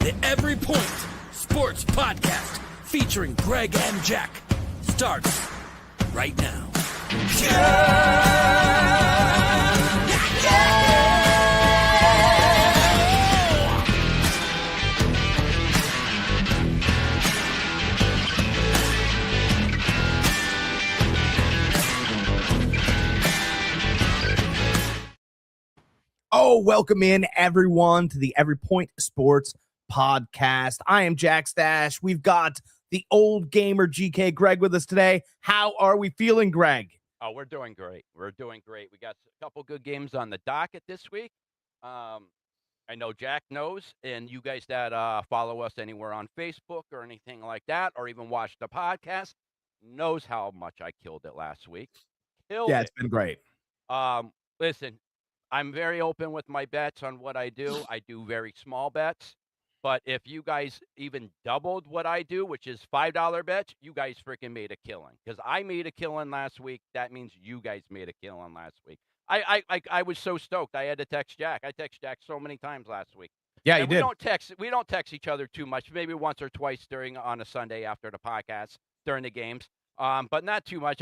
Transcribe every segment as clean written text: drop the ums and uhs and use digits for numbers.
The Every Point Sports Podcast featuring Greg and Jack starts right now. Oh, welcome in everyone to the Every Point Sports Podcast. I am Jack Stache. We've got the old gamer GK Greg with us today. How are we feeling, Greg? Oh, we're doing great. We're doing great. We got a couple good games on the docket this week. I know Jack knows, and you guys that follow us anywhere on Facebook or anything like that, or even watch the podcast, knows how much I killed it last week. It's been great. Listen, I'm very open with my bets on what I do. I do very small bets. But if you guys even doubled what I do, which is $5 bets, you guys freaking made a killing. Because I made a killing last week. That means you guys made a killing last week. I was so stoked. I had to text Jack. I text Jack so many times last week. Yeah, and you did. We don't text each other too much. Maybe once or twice on a Sunday after the podcast during the games. But not too much.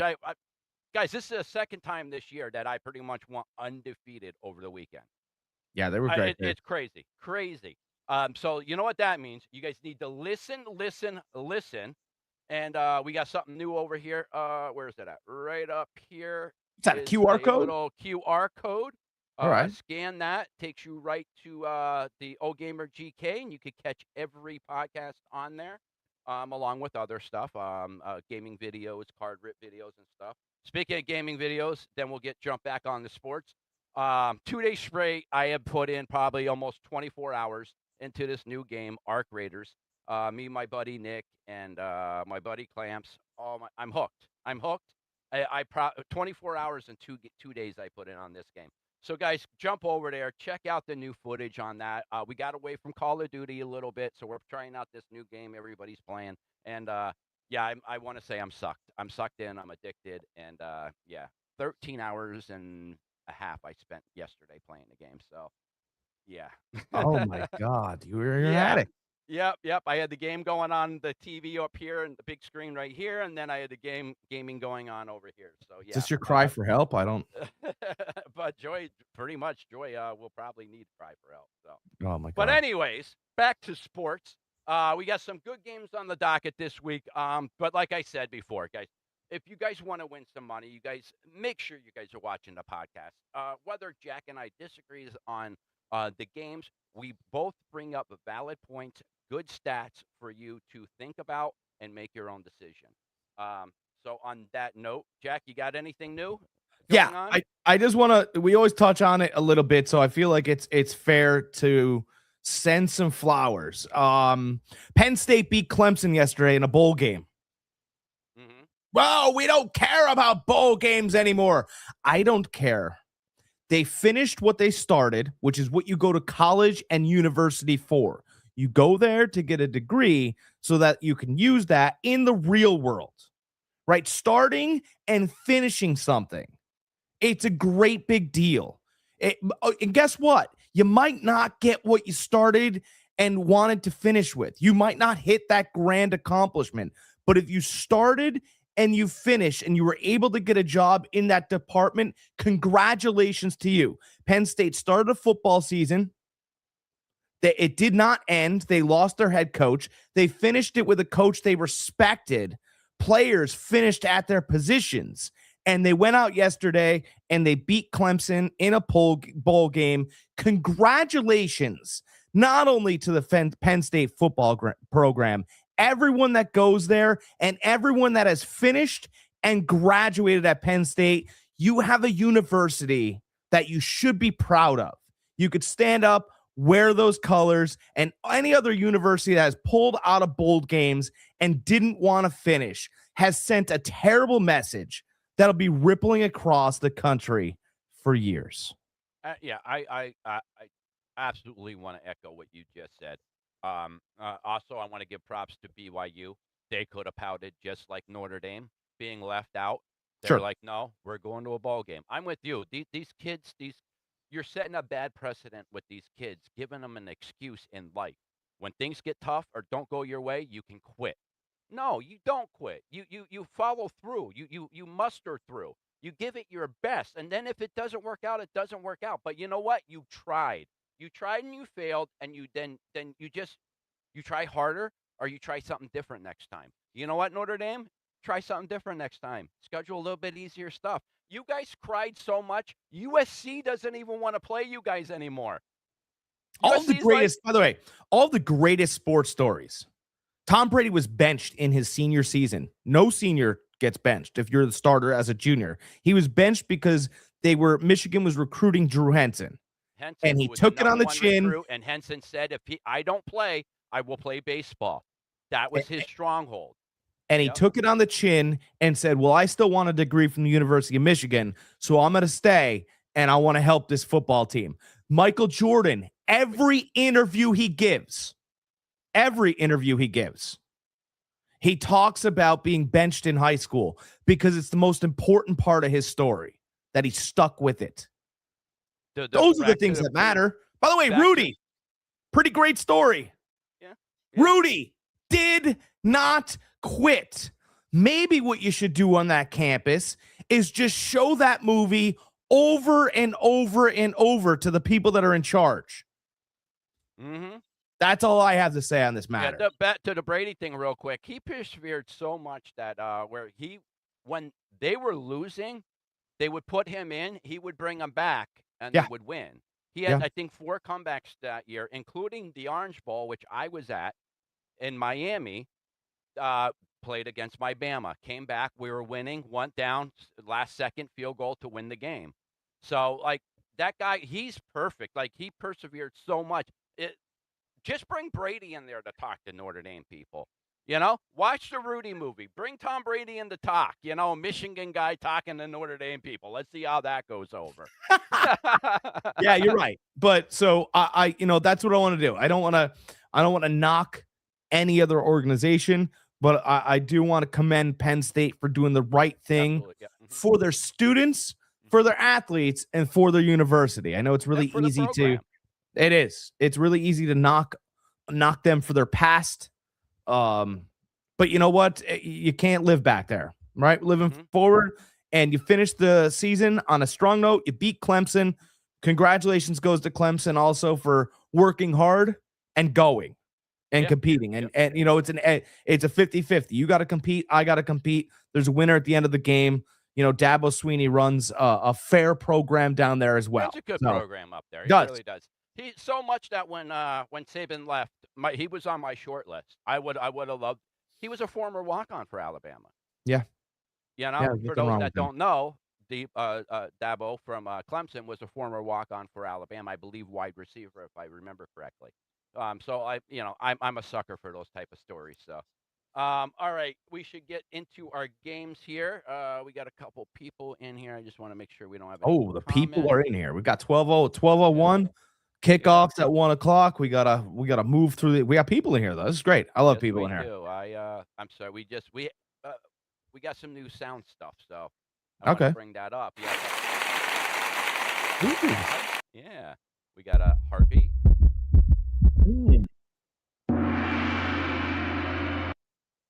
Guys, this is the second time this year that I pretty much went undefeated over the weekend. Yeah, they were great. It's crazy. So you know what that means? You guys need to listen. And we got something new over here. Where is it at? Right up here. Is that a QR code? Little QR code. All right. Scan that. Takes you right to the O Gamer GK, and you can catch every podcast on there, along with other stuff, gaming videos, card rip videos, and stuff. Speaking of gaming videos, then we'll jump back on the sports. 2 days straight, I have put in probably almost 24 hours into this new game, Arc Raiders. Me, my buddy Nick, and my buddy Clamps. I'm hooked. 24 hours and 2 days I put in on this game. So guys, jump over there, check out the new footage on that. We got away from Call of Duty a little bit, so we're trying out this new game everybody's playing. And yeah, I want to say I'm sucked. I'm sucked in. I'm addicted. And 13 hours and a half I spent yesterday playing the game. So yeah. Oh my God, you're an addict. Yep. I had the game going on the TV up here and the big screen right here, and then I had the gaming going on over here. So yeah. Is this your cry for help? I don't. But Joy will probably need cry for help. So. Oh my God. But anyways, back to sports. We got some good games on the docket this week. But like I said before, guys, if you guys want to win some money, you guys make sure you guys are watching the podcast. Whether Jack and I disagree on the games, we both bring up valid points, good stats for you to think about and make your own decision. So on that note, Jack, you got anything new? Yeah, I just want to. We always touch on it a little bit, so I feel like it's fair to send some flowers. Penn State beat Clemson yesterday in a bowl game. Mm-hmm. Well, we don't care about bowl games anymore. I don't care. They finished what they started, which is what you go to college and university for. You go there to get a degree so that you can use that in the real world, right? Starting and finishing something. It's a great big deal. And guess what? You might not get what you started and wanted to finish with. You might not hit that grand accomplishment. But if you started and you finished and you were able to get a job in that department, congratulations to you. Penn State started a football season. It did not end. They lost their head coach. They finished it with a coach they respected. Players finished at their positions. And they went out yesterday and they beat Clemson in a bowl game. Congratulations, not only to the Penn State football program, everyone that goes there and everyone that has finished and graduated at Penn State. You have a university that you should be proud of. You could stand up, wear those colors, and any other university that has pulled out of bowl games and didn't want to finish has sent a terrible message that'll be rippling across the country for years. I absolutely want to echo what you just said. Also, I want to give props to BYU. They could have pouted just like Notre Dame being left out. They're like, no, we're going to a ball game. I'm with you. These kids, you're setting a bad precedent with these kids, giving them an excuse in life. When things get tough or don't go your way, you can quit. No, you don't quit. You follow through. You muster through. You give it your best. And then if it doesn't work out, it doesn't work out. But you know what? You tried. You tried and you failed, and you try harder or you try something different next time. You know what, Notre Dame? Try something different next time. Schedule a little bit easier stuff. You guys cried so much. USC doesn't even want to play you guys anymore. All the USC's greatest, by the way, all the greatest sports stories. Tom Brady was benched in his senior season. No senior gets benched if you're the starter as a junior. He was benched because Michigan was recruiting Drew Henson. Henson, And he who was the took it on number the one chin. recruit, and Henson said, I don't play, I will play baseball. That was his stronghold. And he took it on the chin and said, well, I still want a degree from the University of Michigan, so I'm going to stay, and I want to help this football team. Michael Jordan, every interview he gives, he talks about being benched in high school because it's the most important part of his story, that he stuck with it. Those are the things that matter. By the way, Rudy, pretty great story. Yeah. Rudy did not quit. Maybe what you should do on that campus is just show that movie over and over and over to the people that are in charge. Mm-hmm. That's all I have to say on this matter. Yeah, back to the Brady thing real quick. He persevered so much that when they were losing, they would put him in, he would bring them back, and they would win. He had, I think, 4 comebacks that year, including the Orange Bowl, which I was at in Miami, played against my Bama. Came back, we were winning, went down, last second field goal to win the game. So, that guy, he's perfect. He persevered so much. Just bring Brady in there to talk to Notre Dame people. Watch the Rudy movie. Bring Tom Brady in to talk. A Michigan guy talking to Notre Dame people. Let's see how that goes over. Yeah, you're right. But so I that's what I want to do. I don't want to knock any other organization, but I do want to commend Penn State for doing the right thing for their students, for their athletes, and for their university. I know it's really easy to. It is. It's really easy to knock them for their past. But you know what? You can't live back there, right? Living forward, and you finish the season on a strong note. You beat Clemson. Congratulations goes to Clemson also for working hard and going and competing. And it's a 50-50. You got to compete. I got to compete. There's a winner at the end of the game. Dabo Sweeney runs a fair program down there as well. It's a good program up there. He really does. He so much that when Saban left, he was on my short list. I would have loved. He was a former walk-on for Alabama. Yeah. For those that don't know, Dabo from Clemson was a former walk-on for Alabama. I believe wide receiver, if I remember correctly. So I'm a sucker for those type of stories. So, all right, we should get into our games here. We got a couple people in here. I just want to make sure we don't have any the people are in here. We got 12:01. Kickoffs at 1:00. We gotta move through. We got people in here though. This is great. I love people in here. I'm sorry. We got some new sound stuff, so I want to bring that up. Yeah, we got a heartbeat.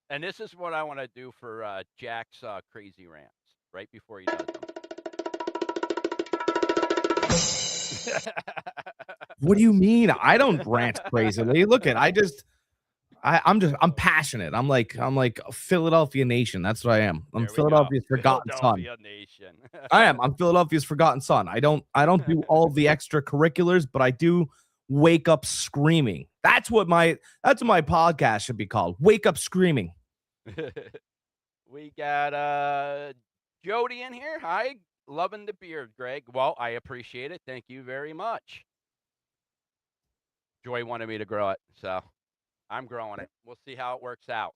And this is what I want to do for Jack's crazy rants right before he does them. What do you mean? I don't rant crazily. Look at I'm passionate. I'm like Philadelphia Nation. That's what I am. I'm Philadelphia's forgotten son. Nation. I am. I'm Philadelphia's forgotten son. I don't do all the extracurriculars, but I do wake up screaming. That's what my podcast should be called. Wake up screaming. We got Jody in here. Hi. Loving the beard, Greg. Well, I appreciate it. Thank you very much. Joy wanted me to grow it, so I'm growing it. We'll see how it works out.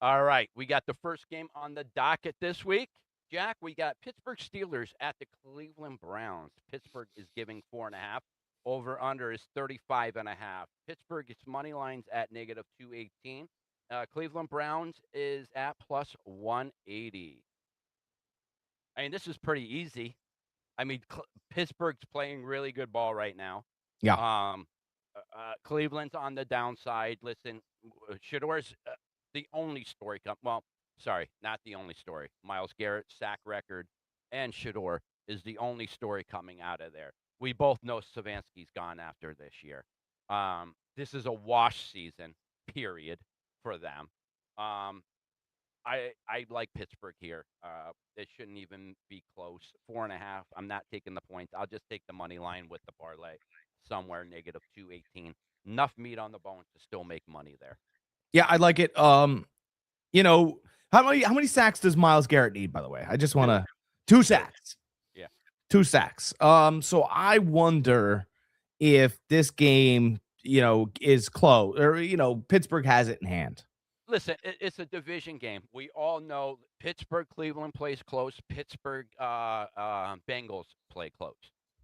All right, we got the first game on the docket this week. Jack, we got Pittsburgh Steelers at the Cleveland Browns. Pittsburgh is giving 4.5. Over under is 35.5. Pittsburgh, its money line's at -218. Cleveland Browns is at +180. I mean, this is pretty easy. I mean, Pittsburgh's playing really good ball right now. Yeah. Cleveland's on the downside. Listen, Shador's the only story. Well, sorry, not the only story. Myles Garrett sack record and Shador is the only story coming out of there. We both know Savansky's gone after this year. This is a wash season, period, for them. Um, I like Pittsburgh here. It shouldn't even be close. 4.5. I'm not taking the points. I'll just take the money line with the parlay somewhere negative 218. Enough meat on the bone to still make money there. Yeah, I like it. You know, how many sacks does Myles Garrett need, by the way? I just want to 2 sacks. Yeah. 2 sacks. So I wonder if this game, is close or, Pittsburgh has it in hand. Listen, it's a division game. We all know Pittsburgh, Cleveland plays close. Pittsburgh, Bengals play close.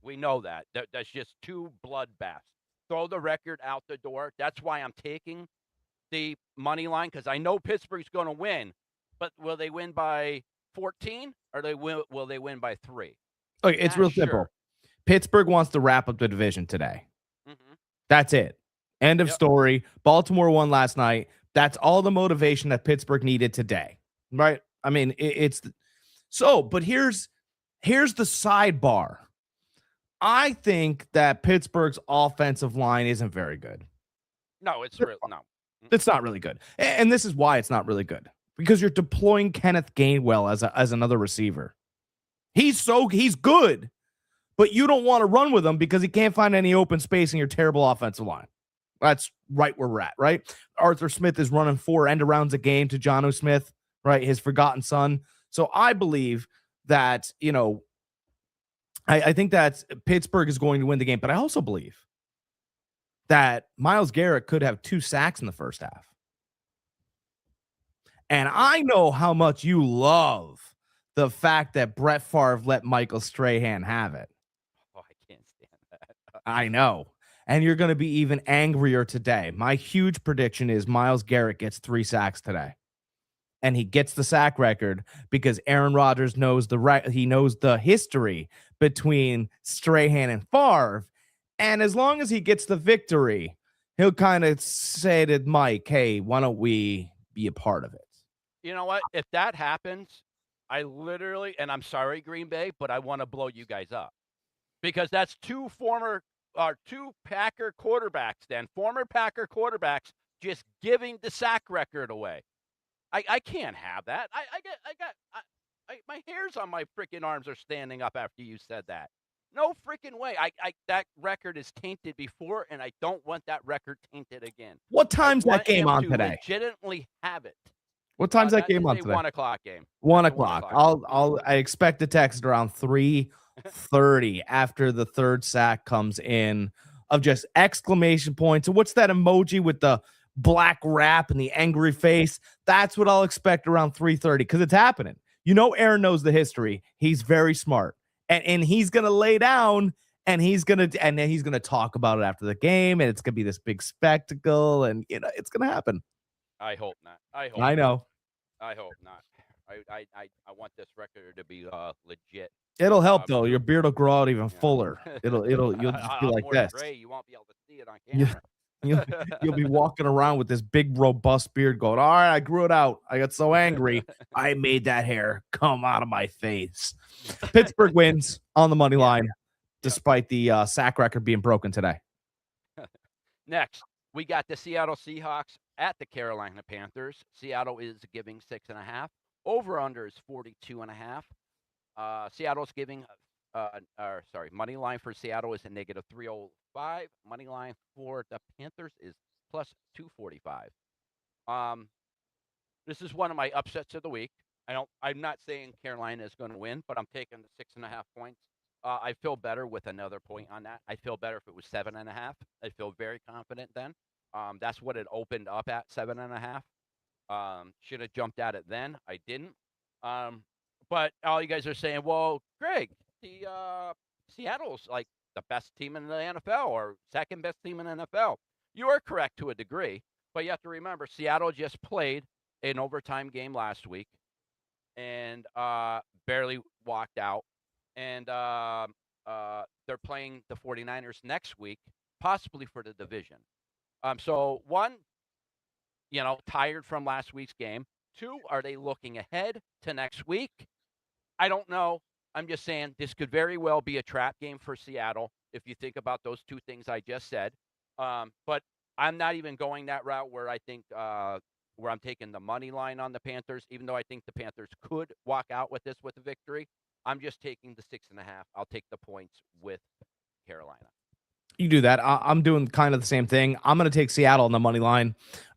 We know that. That's just 2 bloodbaths. Throw the record out the door. That's why I'm taking the money line, because I know Pittsburgh's going to win. But will they win by 14 or will they win by 3? Okay, it's real simple. Pittsburgh wants to wrap up the division today. Mm-hmm. That's it. End of story. Baltimore won last night. That's all the motivation that Pittsburgh needed today, right? I mean, but here's the sidebar. I think that Pittsburgh's offensive line isn't very good. No, it's real. No, it's not really good, and this is why it's not really good, because you're deploying Kenneth Gainwell as another receiver. He's good, but you don't want to run with him because he can't find any open space in your terrible offensive line. That's right where we're at, right? Arthur Smith is running 4 end-arounds a game to Jonnu Smith, right? His forgotten son. So I believe that, I think that Pittsburgh is going to win the game, but I also believe that Myles Garrett could have 2 sacks in the first half. And I know how much you love the fact that Brett Favre let Michael Strahan have it. Oh, I can't stand that. I know. And you're going to be even angrier today. My huge prediction is Myles Garrett gets 3 sacks today. And he gets the sack record because Aaron Rodgers knows the history between Strahan and Favre. And as long as he gets the victory, he'll kind of say to Mike, hey, why don't we be a part of it? You know what? If that happens, I literally, and I'm sorry, Green Bay, but I want to blow you guys up. Because that's 2 Packer quarterbacks, former Packer quarterbacks, just giving the sack record away. I can't have that. My hairs on my freaking arms are standing up after you said that. No freaking way. That record is tainted before, and I don't want that record tainted again. What time's that game on today? Legitimately have it. What time's that game on today? 1 o'clock game. 1 o'clock. I expect a text around 3:30 after the 3rd sack comes in of just exclamation points. And what's that emoji with the black wrap and the angry face? That's what I'll expect around 3:30 because it's happening. Aaron knows the history. He's very smart. And he's gonna lay down and then he's gonna talk about it after the game, and it's gonna be this big spectacle, and it's gonna happen. I hope not. I know. I hope not. I want this record to be legit. It'll help though. Your beard will grow out even fuller. You'll just be like this. Gray. You won't be able to see it on camera. You'll be walking around with this big robust beard going, all right, I grew it out. I got so angry. I made that hair come out of my face. Pittsburgh wins on the money line, despite the sack record being broken today. Next, we got the Seattle Seahawks at the Carolina Panthers. Seattle is giving 6.5. Over-under is 42.5. Seattle's giving, money line for Seattle is a negative 305. Money line for the Panthers is plus 245. This is one of my upsets of the week. I'm not saying Carolina is going to win, but I'm taking the 6.5 points. I feel better with another point on that. I feel better if it was 7.5. I feel very confident then. That's what it opened up at, 7.5. Should have jumped at it then. I didn't. But all you guys are saying, well, Greg, the Seattle's like the best team in the NFL or second best team in the NFL. You are correct to a degree, but you have to remember Seattle just played an overtime game last week and barely walked out. And they're playing the 49ers next week, possibly for the division. So one, tired from last week's game. Two, are they looking ahead to next week? I don't know. I'm just saying this could very well be a trap game for Seattle if you think about those two things I just said. But I'm not even going that route where I think where I'm taking the money line on the Panthers, even though I think the Panthers could walk out with this with a victory. I'm just taking the 6.5. I'll take the points with Carolina. You do that. I'm doing kind of the same thing. I'm going to take Seattle on the money line.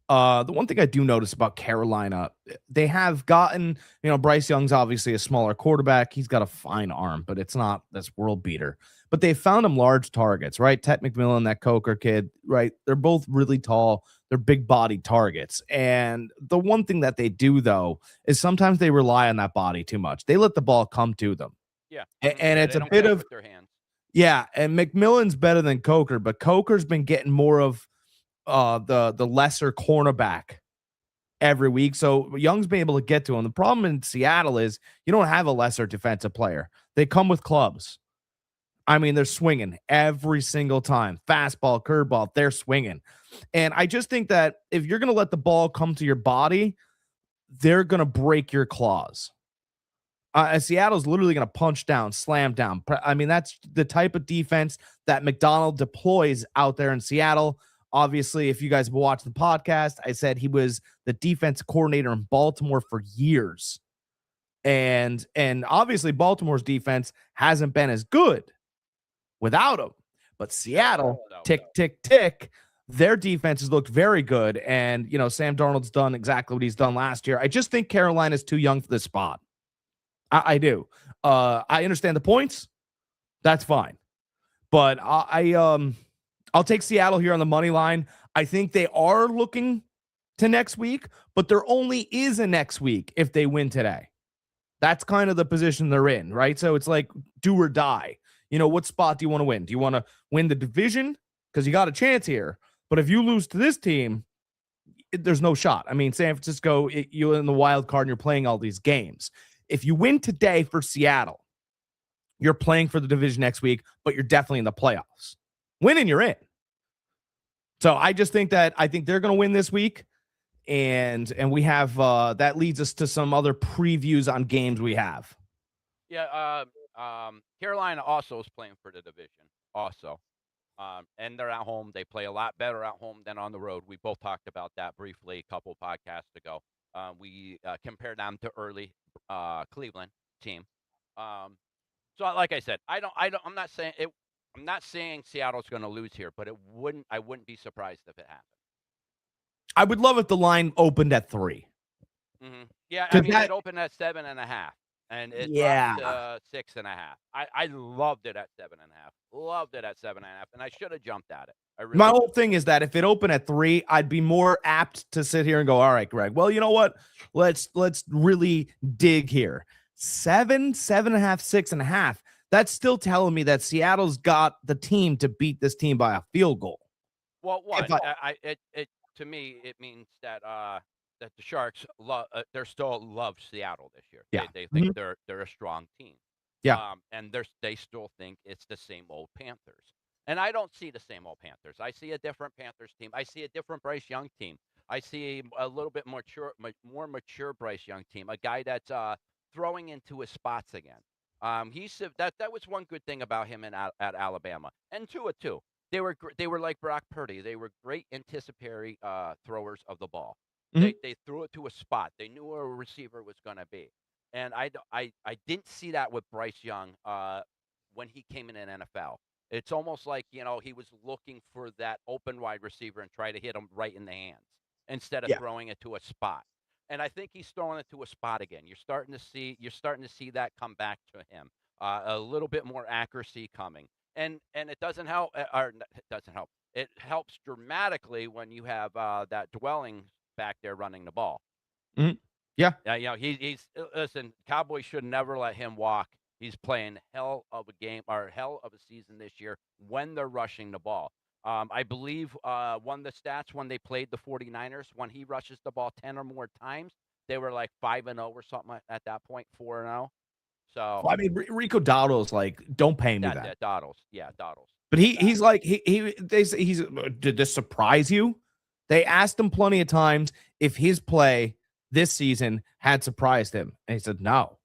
The one thing I do notice about Carolina, they have gotten, Bryce Young's obviously a smaller quarterback. He's got a fine arm, but it's not this world beater. But they found him large targets, right? Ted McMillan, that Coker kid, right? They're both really tall. They're big bodied targets. And the one thing that they do, though, is sometimes they rely on that body too much. They let the ball come to them. Yeah. And Yeah, it's they a don't bit catch of, with their hands. yeah. And McMillan's better than Coker, but Coker's been getting more of the lesser cornerback every week. So Young's been able to get to him. The problem in Seattle is you don't have a lesser defensive player. They come with clubs. I mean, they're swinging every single time. Fastball, curveball, they're swinging. And I just think that if you're going to let the ball come to your body, they're going to break your claws. Seattle's literally going to punch down, slam down. I mean, that's the type of defense that McDonald deploys out there in Seattle. Obviously, if you guys have watched the podcast, I said he was the defense coordinator in Baltimore for years. And obviously Baltimore's defense hasn't been as good without him. But Seattle, tick, tick, tick, their defense has looked very good. And, Sam Darnold's done exactly what he's done last year. I just think Carolina's too young for this spot. I do. I understand the points. That's fine. But I'll take Seattle here on the money line. I think they are looking to next week, but there only is a next week if they win today. That's kind of the position they're in, right? So it's like do or die. What spot do you want to win? Do you want to win the division? Because you got a chance here. But if you lose to this team, there's no shot. I mean, San Francisco, you're in the wild card and you're playing all these games. If you win today for Seattle, you're playing for the division next week, but you're definitely in the playoffs. Winning, you're in. So I just think they're going to win this week. And we have that leads us to some other previews on games we have. Yeah, Carolina also is playing for the division also. And they're at home. They play a lot better at home than on the road. We both talked about that briefly a couple podcasts ago. We compared them to early Cleveland team. So like I said, I'm not saying it. I'm not saying Seattle's going to lose here, but I wouldn't be surprised if it happened. I would love if the line opened at 3. Mm-hmm. Yeah, I mean, it opened at 7.5, and it dropped to 6.5. I loved it at 7.5. Loved it at 7.5, and I should have jumped at it. My whole thing is that if it opened at 3, I'd be more apt to sit here and go, all right, Greg, well, you know what? Let's really dig here. 7, 7.5, 6.5. That's still telling me that Seattle's got the team to beat this team by a field goal. Well, to me, it means that that the Sharks they still love Seattle this year. Yeah. They think they're a strong team. Yeah. And they still think it's the same old Panthers. And I don't see the same old Panthers. I see a different Panthers team. I see a different Bryce Young team. I see a little bit more mature Bryce Young team. A guy that's throwing into his spots again. That was one good thing about him at Alabama. And Tua too. They were like Brock Purdy. They were great anticipatory throwers of the ball. Mm-hmm. They threw it to a spot. They knew where a receiver was going to be. And I didn't see that with Bryce Young when he came in an NFL. It's almost like, he was looking for that open wide receiver and try to hit him right in the hands instead of throwing it to a spot. And I think he's throwing it to a spot again. You're starting to see that come back to him. A little bit more accuracy coming. And it doesn't help, or it doesn't help. It helps dramatically when you have that dwelling back there running the ball. Mm-hmm. Yeah. He's listen, Cowboys should never let him walk. He's playing hell of a game or hell of a season this year when they're rushing the ball. I believe one of the stats when they played the 49ers, when he rushes the ball 10 or more times, they were like 5-0 or something at that point, 4-0. So I mean, Rico Dowdle's like, don't pay me that. Dowdles. Yeah, Dowdles. But he's like did this surprise you? They asked him plenty of times if his play this season had surprised him, and he said no.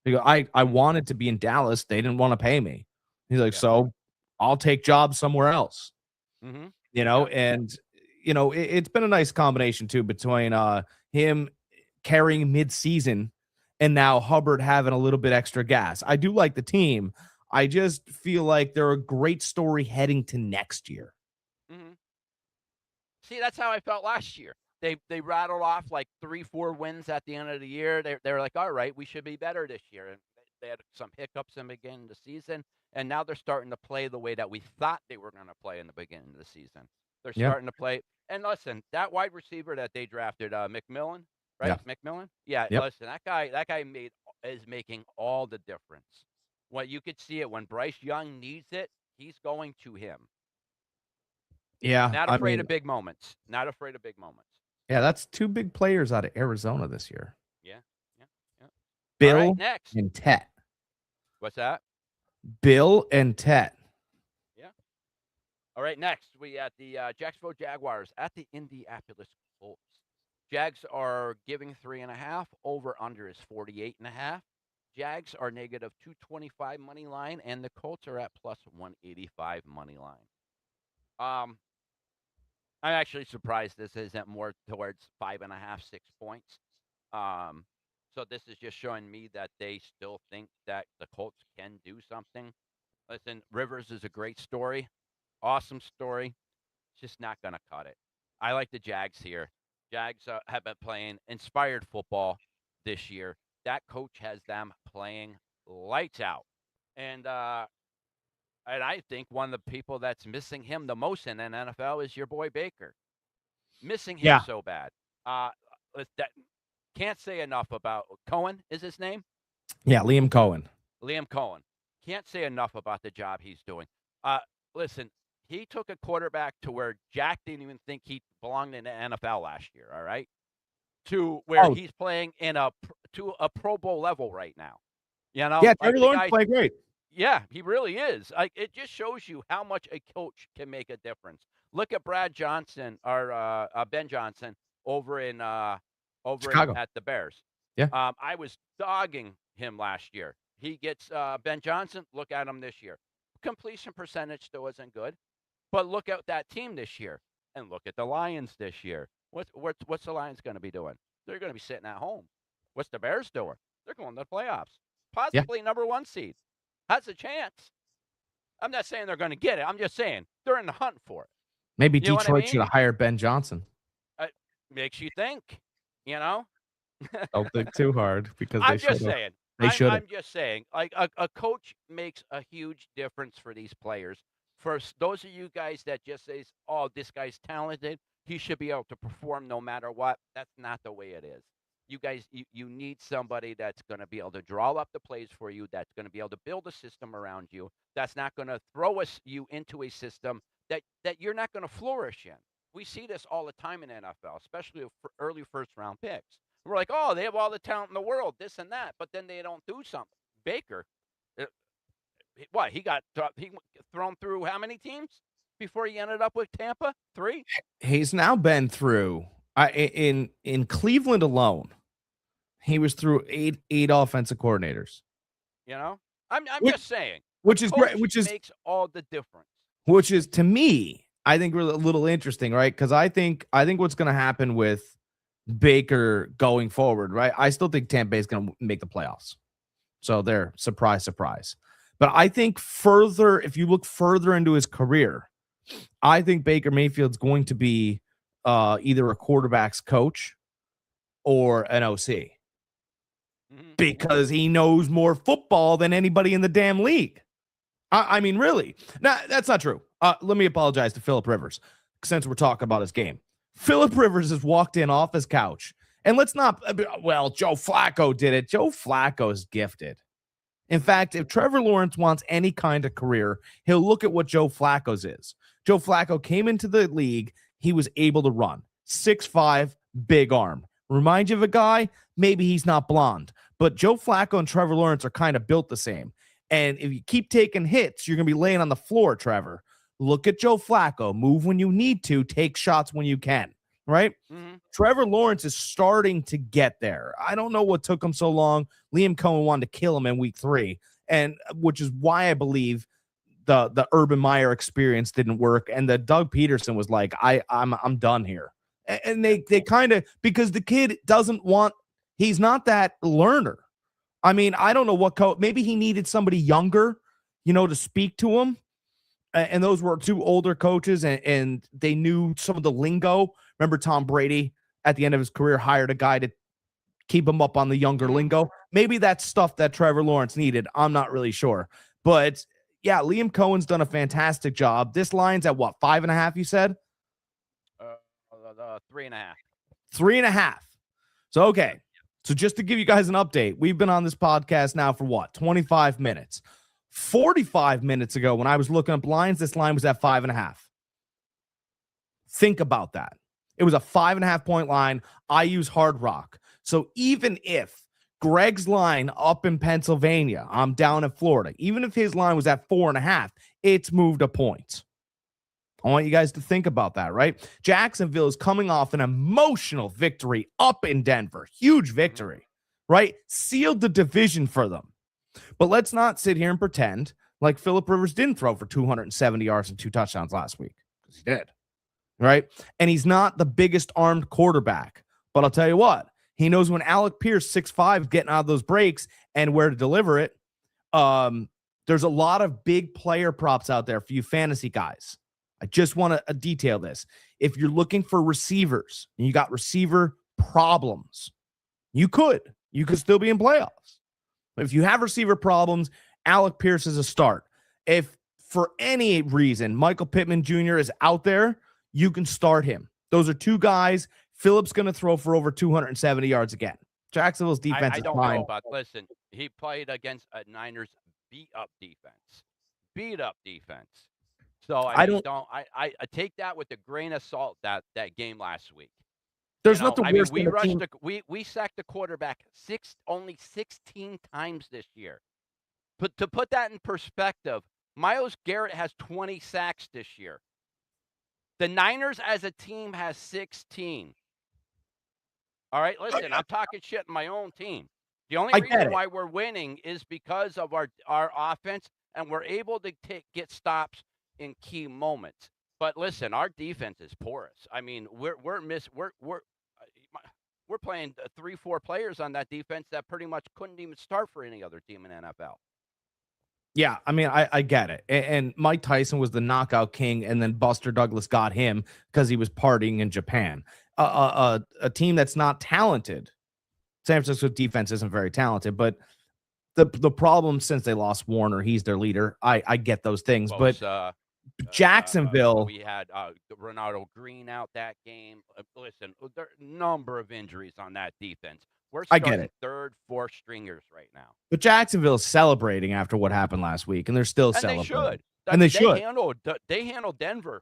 He go, I wanted to be in Dallas. They didn't want to pay me. He's like, Yeah. so I'll take jobs somewhere else. Mm-hmm. And it's been a nice combination too between him carrying mid-season and now Hubbard having a little bit extra gas. I do like the team. I just feel like they're a great story heading to next year. Mm-hmm. See, that's how I felt last year. They rattled off like 3-4 wins at the end of the year. They were like, all right, we should be better this year. And they had some hiccups in the beginning of the season, and now they're starting to play the way that we thought they were going to play in the beginning of the season. They're starting to play. And listen, that wide receiver that they drafted, McMillan, right? Yeah. McMillan? Yeah, Yep. listen, that guy is making all the difference. Well, you could see it when Bryce Young needs it, he's going to him. Yeah. Not afraid of big moments. Not afraid of big moments. Yeah, that's two big players out of Arizona this year. Yeah. Bill All right, next. and Tet. What's that? Bill and Tet. Yeah. All right, next we at the Jacksonville Jaguars at the Indianapolis Colts. Jags are giving 3.5. Over under is 48.5. Jags are negative 225 money line, and the Colts are at plus 185 money line. I'm actually surprised this isn't more towards 5.5, 6 points. So this is just showing me that they still think that the Colts can do something. Listen, Rivers is a great story, awesome story. It's just not going to cut it. I like the Jags here. Jags have been playing inspired football this year. That coach has them playing lights out. And I think one of the people that's missing him the most in an NFL is your boy Baker. Missing him so bad. Can't say enough about Cohen is his name? Yeah, Liam Cohen. Liam Cohen. Can't say enough about the job he's doing. Listen, he took a quarterback to where Jack didn't even think he belonged in the NFL last year, all right? To where he's playing to a Pro Bowl level right now. You know? Yeah, Trevor Lawrence played great. Yeah, he really is. It just shows you how much a coach can make a difference. Look at Brad Johnson or Ben Johnson over Chicago. at the Bears. Yeah. I was dogging him last year. He gets Ben Johnson. Look at him this year. Completion percentage still isn't good, but look at that team this year, and look at the Lions this year. What's the Lions going to be doing? They're going to be sitting at home. What's the Bears doing? They're going to the playoffs, possibly number 1 seed. Has a chance. I'm not saying they're going to get it. I'm just saying they're in the hunt for it. Maybe Detroit should have hired Ben Johnson. Makes you think, you know? Don't think too hard because I'm just saying. They should. I'm just saying, like a coach makes a huge difference for these players. For those of you guys that just say, "Oh, this guy's talented. He should be able to perform no matter what." That's not the way it is. You guys, you need somebody that's going to be able to draw up the plays for you, that's going to be able to build a system around you, that's not going to throw you into a system that you're not going to flourish in. We see this all the time in NFL, especially for early first-round picks. We're like, oh, they have all the talent in the world, this and that, but then they don't do something. Baker, he got thrown through how many teams before he ended up with Tampa? 3? He's now been through in Cleveland alone. He was through eight offensive coordinators. You know, I'm just saying, which is great. Which makes all the difference. Which is, to me, I think, really a little interesting, right? Because I think what's going to happen with Baker going forward, right? I still think Tampa Bay is going to make the playoffs. So they're surprise. But I think if you look further into his career, I think Baker Mayfield's going to be either a quarterback's coach or an OC. Because he knows more football than anybody in the damn league. I mean, really. No, that's not true. Let me apologize to Phillip Rivers, since we're talking about his game. Phillip Rivers has walked in off his couch. And let's not, Joe Flacco did it. Joe Flacco's gifted. In fact, if Trevor Lawrence wants any kind of career, he'll look at what Joe Flacco's is. Joe Flacco came into the league. He was able to run. 6'5", big arm. Remind you of a guy? Maybe he's not blonde. But Joe Flacco and Trevor Lawrence are kind of built the same. And if you keep taking hits, you're going to be laying on the floor, Trevor. Look at Joe Flacco. Move when you need to. Take shots when you can. Right? Mm-hmm. Trevor Lawrence is starting to get there. I don't know what took him so long. Liam Cohen wanted to kill him in week 3, and which is why I believe the Urban Meyer experience didn't work, and the Doug Peterson was like, I'm done here. And they kind of, because the kid doesn't want, he's not that learner. I mean, I don't know what coach, maybe he needed somebody younger, to speak to him. And those were 2 older coaches, and they knew some of the lingo. Remember Tom Brady at the end of his career hired a guy to keep him up on the younger lingo. Maybe that's stuff that Trevor Lawrence needed. I'm not really sure. But yeah, Liam Cohen's done a fantastic job. This line's at what, 5.5, you said? 3.5. 3.5. So, okay. So just to give you guys an update, we've been on this podcast now for what, 25 minutes. 45 minutes ago, when I was looking up lines, this line was at 5.5. Think about that. It was a 5.5 point line. I use Hard Rock. So even if Greg's line up in Pennsylvania, I'm down in Florida, even if his line was at 4.5, it's moved a point. I want you guys to think about that, right? Jacksonville is coming off an emotional victory up in Denver. Huge victory, right? Sealed the division for them. But let's not sit here and pretend like Phillip Rivers didn't throw for 270 yards and 2 touchdowns last week, because he did, right? And he's not the biggest armed quarterback. But I'll tell you what, he knows when Alec Pierce, 6'5", getting out of those breaks and where to deliver it. There's a lot of big player props out there for you fantasy guys. I just want to detail this. If you're looking for receivers and you got receiver problems, you could still be in playoffs. But if you have receiver problems, Alec Pierce is a start. If for any reason Michael Pittman Jr. is out there, you can start him. Those are 2 guys. Phillip's going to throw for over 270 yards again. Jacksonville's defense I is don't fine. know, but listen, he played against a Niners beat-up defense. So I take that with a grain of salt, that game last week. There's nothing worse than a team. We sacked the quarterback only 16 times this year. But to put that in perspective, Myles Garrett has 20 sacks this year. The Niners as a team has 16. All right, listen, I'm talking shit in my own team. The only reason why we're winning is because of our offense, and we're able to get stops in key moments. But listen, our defense is porous. I mean, we're playing 3-4 players on that defense that pretty much couldn't even start for any other team in NFL. Yeah, I mean, I get it. And Mike Tyson was the knockout king, and then Buster Douglas got him because he was partying in Japan. A team that's not talented. San Francisco defense isn't very talented, but the problem since they lost Warner, he's their leader. I get those things, but Jacksonville. We had Ronaldo Green out that game. Listen, there are a number of injuries on that defense. We're starting 3rd, 4th stringers right now. But Jacksonville's celebrating after what happened last week, and they're still celebrating. They should. They handled Denver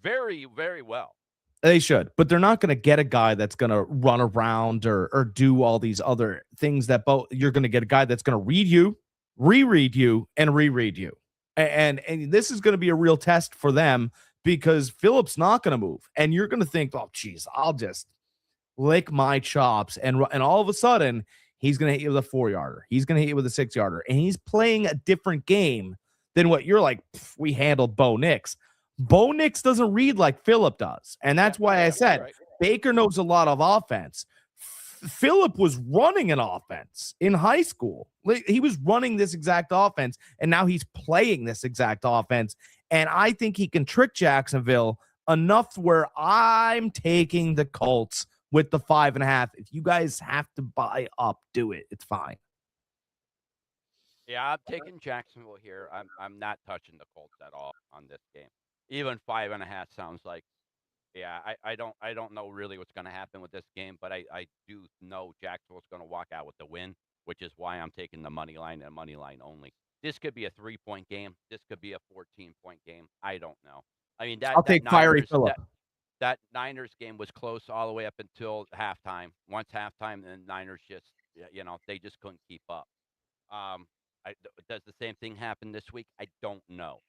very, very well. They should, but they're not going to get a guy that's going to run around or do all these other things that you're going to get a guy that's going to read you, reread you, and reread you. And this is going to be a real test for them, because Phillip's not going to move. And you're going to think, oh, geez, I'll just lick my chops. And all of a sudden, he's going to hit you with a 4-yarder. He's going to hit you with a 6-yarder. And he's playing a different game than what you're like, we handled Bo Nix. Bo Nix doesn't read like Phillip does. And that's why I said Baker knows a lot of offense. Phillip was running an offense in high school. He was running this exact offense, and now he's playing this exact offense. And I think he can trick Jacksonville enough where I'm taking the Colts with the 5.5. If you guys have to buy up, do it. It's fine. Yeah, I'm taking Jacksonville here. I'm not touching the Colts at all on this game. Even 5.5 sounds like, yeah, I don't know really what's going to happen with this game, but I do know Jacksonville's going to walk out with the win, which is why I'm taking the money line and money line only. This could be a 3-point game. This could be a 14-point game. I don't know. I mean, I'll take fiery Phillip. That Niners game was close all the way up until halftime. Once halftime, the Niners just, they just couldn't keep up. Does the same thing happen this week? I don't know.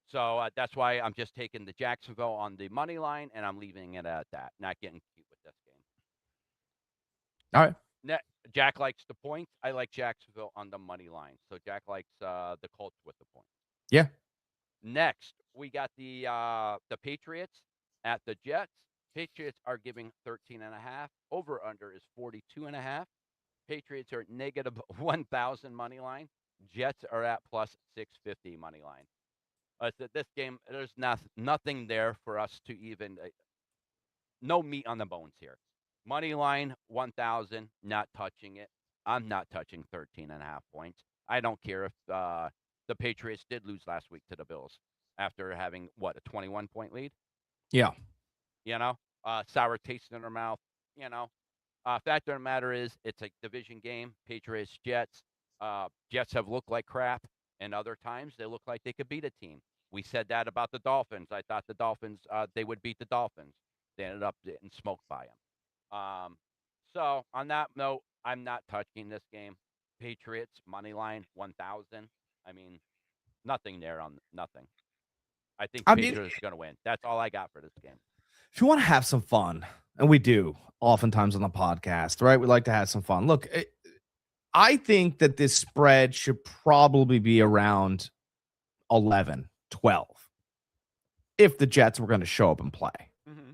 So that's why I'm just taking the Jacksonville on the money line, and I'm leaving it at that. Not getting cute with this game. All right. Jack likes the points. I like Jacksonville on the money line. So Jack likes the Colts with the points. Yeah. Next, we got the Patriots at the Jets. Patriots are giving 13.5. Over under is 42.5. Patriots are negative 1,000 money line. Jets are at plus 650 money line. This game, there's nothing there for us to even no meat on the bones here. Money line 1,000, not touching it. I'm not touching 13.5 points. I don't care if the Patriots did lose last week to the Bills after having what, a 21-point lead. Yeah. Sour taste in their mouth. Fact of the matter is, it's a division game. Patriots, Jets. Jets have looked like crap, and other times they look like they could beat a team. We said that about the Dolphins. I thought the Dolphins, they would beat the Dolphins. They ended up getting smoked by them. So on that note, I'm not touching this game. Patriots money line 1,000. I mean, nothing there on nothing. I think Patriots are going to win. That's all I got for this game. If you want to have some fun, and we do oftentimes on the podcast, right? We like to have some fun. Look, I think that this spread should probably be around 11, 12 if the Jets were going to show up and play. Mm-hmm.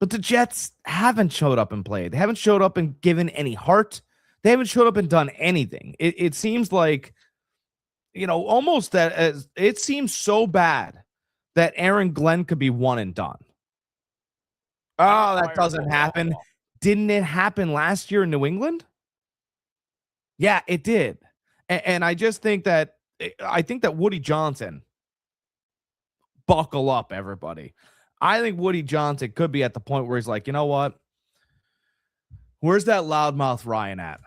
But the Jets haven't showed up and played. They haven't showed up and given any heart. They haven't showed up and done anything. It seems like, almost that as it seems so bad that Aaron Glenn could be one and done. Oh, that doesn't happen. Didn't it happen last year in New England? Yeah, it did. And I just think that Woody Johnson, buckle up, everybody. I think Woody Johnson could be at the point where he's like, you know what? Where's that loudmouth Ryan at?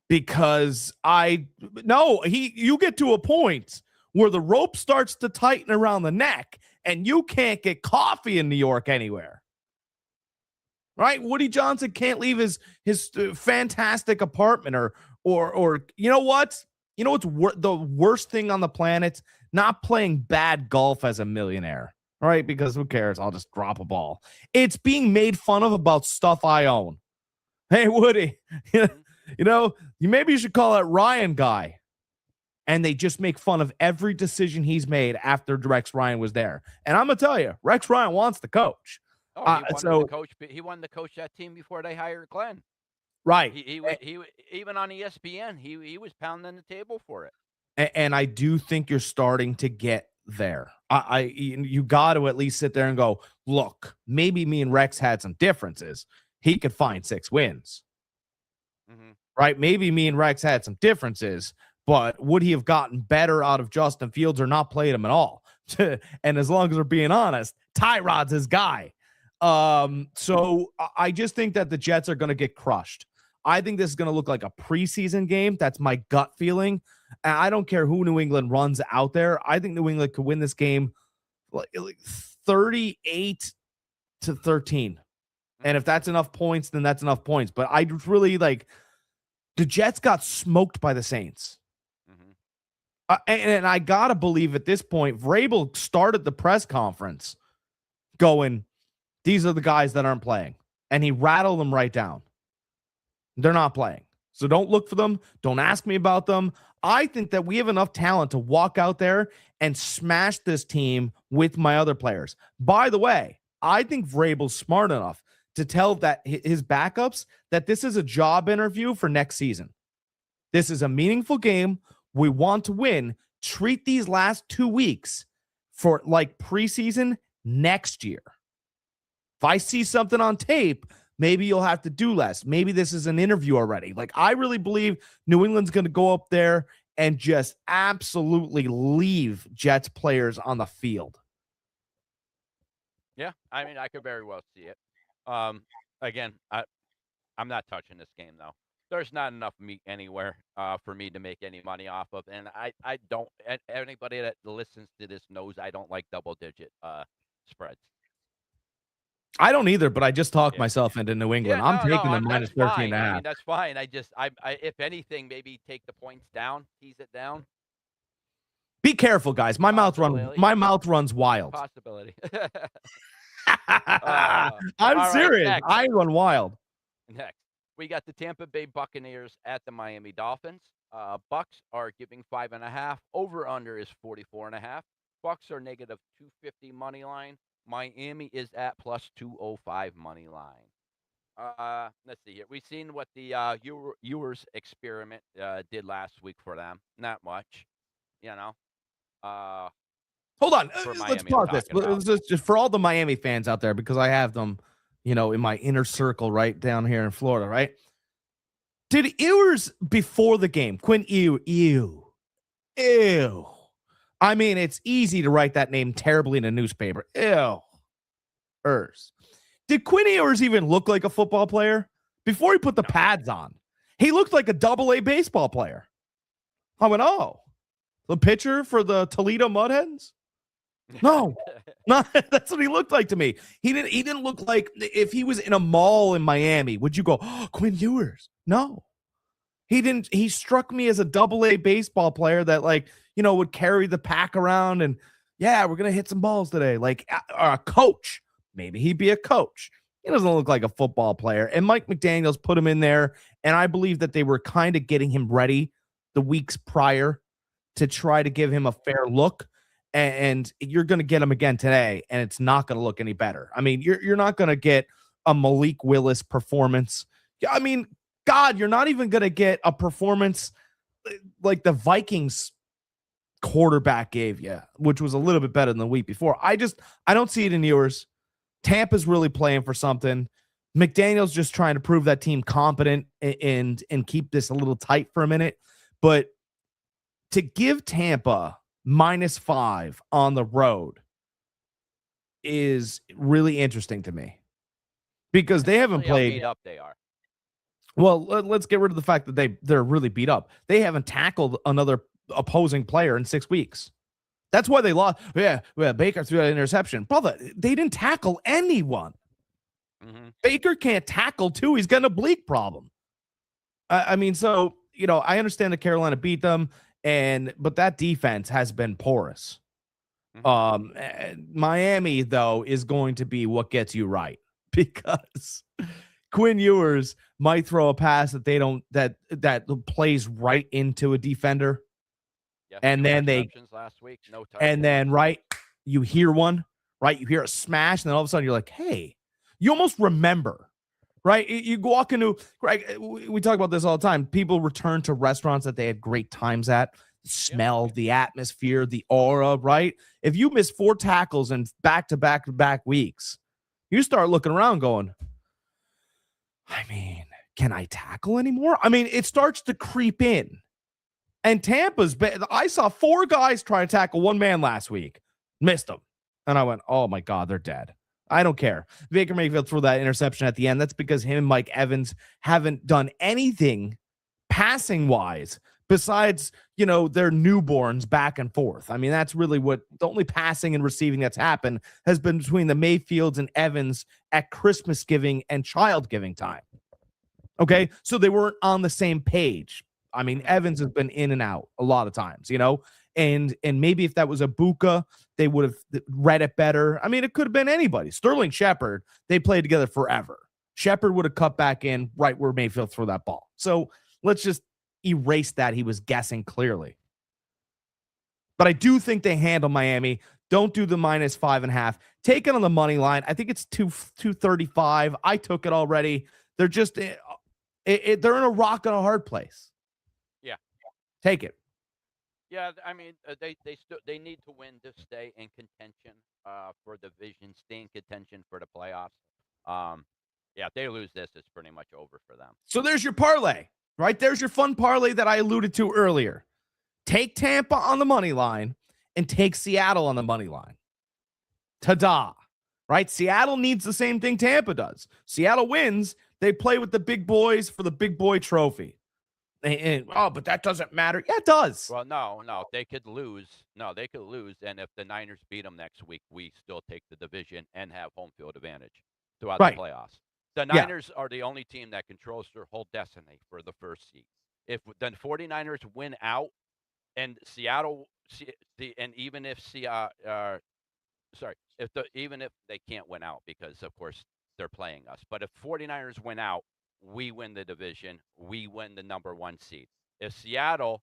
Because you get to a point where the rope starts to tighten around the neck and you can't get coffee in New York anywhere. Right? Woody Johnson can't leave his fantastic apartment or you know what? You know what's the worst thing on the planet? Not playing bad golf as a millionaire. Right? Because who cares? I'll just drop a ball. It's being made fun of about stuff I own. Hey, Woody, maybe you should call that Ryan guy. And they just make fun of every decision he's made after Rex Ryan was there. And I'm going to tell you, Rex Ryan wants the coach. He wanted to coach that team before they hired Glenn. Right. He even on ESPN, he was pounding the table for it. And I do think you're starting to get there. You got to at least sit there and go, look, maybe me and Rex had some differences. He could find 6 wins. Mm-hmm. Right? Maybe me and Rex had some differences, but would he have gotten better out of Justin Fields or not played him at all? And as long as we're being honest, Tyrod's his guy. So I just think that the Jets are going to get crushed. I think this is going to look like a preseason game. That's my gut feeling. And I don't care who New England runs out there. I think New England could win this game like 38-13. And if that's enough points, then that's enough points. But I really the Jets got smoked by the Saints. Mm-hmm. And I got to believe at this point, Vrabel started the press conference going, these are the guys that aren't playing. And he rattled them right down. They're not playing. So don't look for them. Don't ask me about them. I think that we have enough talent to walk out there and smash this team with my other players. By the way, I think Vrabel's smart enough to tell that his backups that this is a job interview for next season. This is a meaningful game. We want to win. Treat these last 2 weeks for like preseason next year. If I see something on tape, maybe you'll have to do less. Maybe this is an interview already. I really believe New England's going to go up there and just absolutely leave Jets players on the field. Yeah, I mean, I could very well see it. Again, I'm not touching this game, though. There's not enough meat anywhere for me to make any money off of. And I don't – anybody that listens to this knows I don't like double-digit spreads. I don't either, but I just talked myself into New England. I'm taking the minus 13.5. I mean, that's fine. I if anything, maybe take the points down, tease it down. Be careful, guys. My mouth runs wild. Possibility. I'm all right, serious. I run wild. Next, we got the Tampa Bay Buccaneers at the Miami Dolphins. Bucks are giving 5.5. Over under is 44.5. Bucks are negative 250 money line. Miami is at plus 205 money line. Let's see here. We've seen what the Ewers experiment did last week for them. Not much, you know. Hold on. For Let's Miami, pause this. Just for all the Miami fans out there, because I have them, in my inner circle right down here in Florida, right? Did Ewers before the game, Quinn Ew. I mean, it's easy to write that name terribly in a newspaper. Ewers. Did Quinn Ewers even look like a football player before he put the pads on? He looked like a AA baseball player. I went, oh, the pitcher for the Toledo Mudhens? No, that's what he looked like to me. He didn't look like if he was in a mall in Miami. Would you go, oh, Quinn Ewers? No, he didn't. He struck me as a AA baseball player that would carry the pack around and we're going to hit some balls today. Like a coach. Maybe he'd be a coach. He doesn't look like a football player. And Mike McDaniels put him in there. And I believe that they were kind of getting him ready the weeks prior to try to give him a fair look. And you're going to get him again today, and it's not going to look any better. I mean, you're not going to get a Malik Willis performance. I mean, God, you're not even going to get a performance like the Vikings quarterback gave you, which was a little bit better than the week before. I don't see it in yours. Tampa's really playing for something. McDaniel's just trying to prove that team competent and keep this a little tight for a minute. But to give Tampa -5 on the road is really interesting to me because they haven't played. How beat up they are. Well, let's get rid of the fact that they're really beat up. They haven't tackled another opposing player in 6 weeks. That's why they lost. Yeah, Baker threw that interception. Brother, they didn't tackle anyone. Mm-hmm. Baker can't tackle, too. He's got an oblique problem. I mean, so, I understand that Carolina beat them, but that defense has been porous. Mm-hmm. Miami, though, is going to be what gets you right because Quinn Ewers might throw a pass that plays right into a defender. Yeah, and then last week, no touchdowns. And then you hear one, right? You hear a smash, and then all of a sudden you're like, hey, you almost remember, right? You walk into, Greg, we talk about this all the time. People return to restaurants that they had great times at, smell, the atmosphere, the aura, right? If you miss 4 tackles in back-to-back weeks, you start looking around going, I mean, can I tackle anymore? I mean, it starts to creep in. And I saw 4 guys try to tackle one man last week. Missed them. And I went, oh, my God, they're dead. I don't care. Baker Mayfield threw that interception at the end. That's because him and Mike Evans haven't done anything passing-wise besides, their newborns back and forth. I mean, that's really what the only passing and receiving that's happened has been between the Mayfields and Evans at Christmas giving and child giving time. Okay? So they weren't on the same page. I mean, Evans has been in and out a lot of times, and maybe if that was a Buka, they would have read it better. I mean, it could have been anybody. Sterling Shepard, they played together forever. Shepard would have cut back in right where Mayfield threw that ball. So let's just erase that. He was guessing clearly. But I do think they handle Miami. Don't do the -5.5. Take it on the money line. I think it's 235. I took it already. They're just they're in a rock and a hard place. Yeah. Take it. Yeah, I mean, they need to win to stay in contention for the division, stay in contention for the playoffs. If they lose this, it's pretty much over for them. So there's your parlay, right? There's your fun parlay that I alluded to earlier. Take Tampa on the money line and take Seattle on the money line. Ta-da, right? Seattle needs the same thing Tampa does. Seattle wins, they play with the big boys for the big boy trophy. But that doesn't matter. Yeah, it does. Well, no, they could lose. No, they could lose, and if the Niners beat them next week, we still take the division and have home field advantage throughout the playoffs. The Niners are the only team that controls their whole destiny for the first seed. If the 49ers win out and Seattle and even if sorry, even if they can't win out because of course they're playing us, but if 49ers win out, we win the division, we win the number 1 seed. If Seattle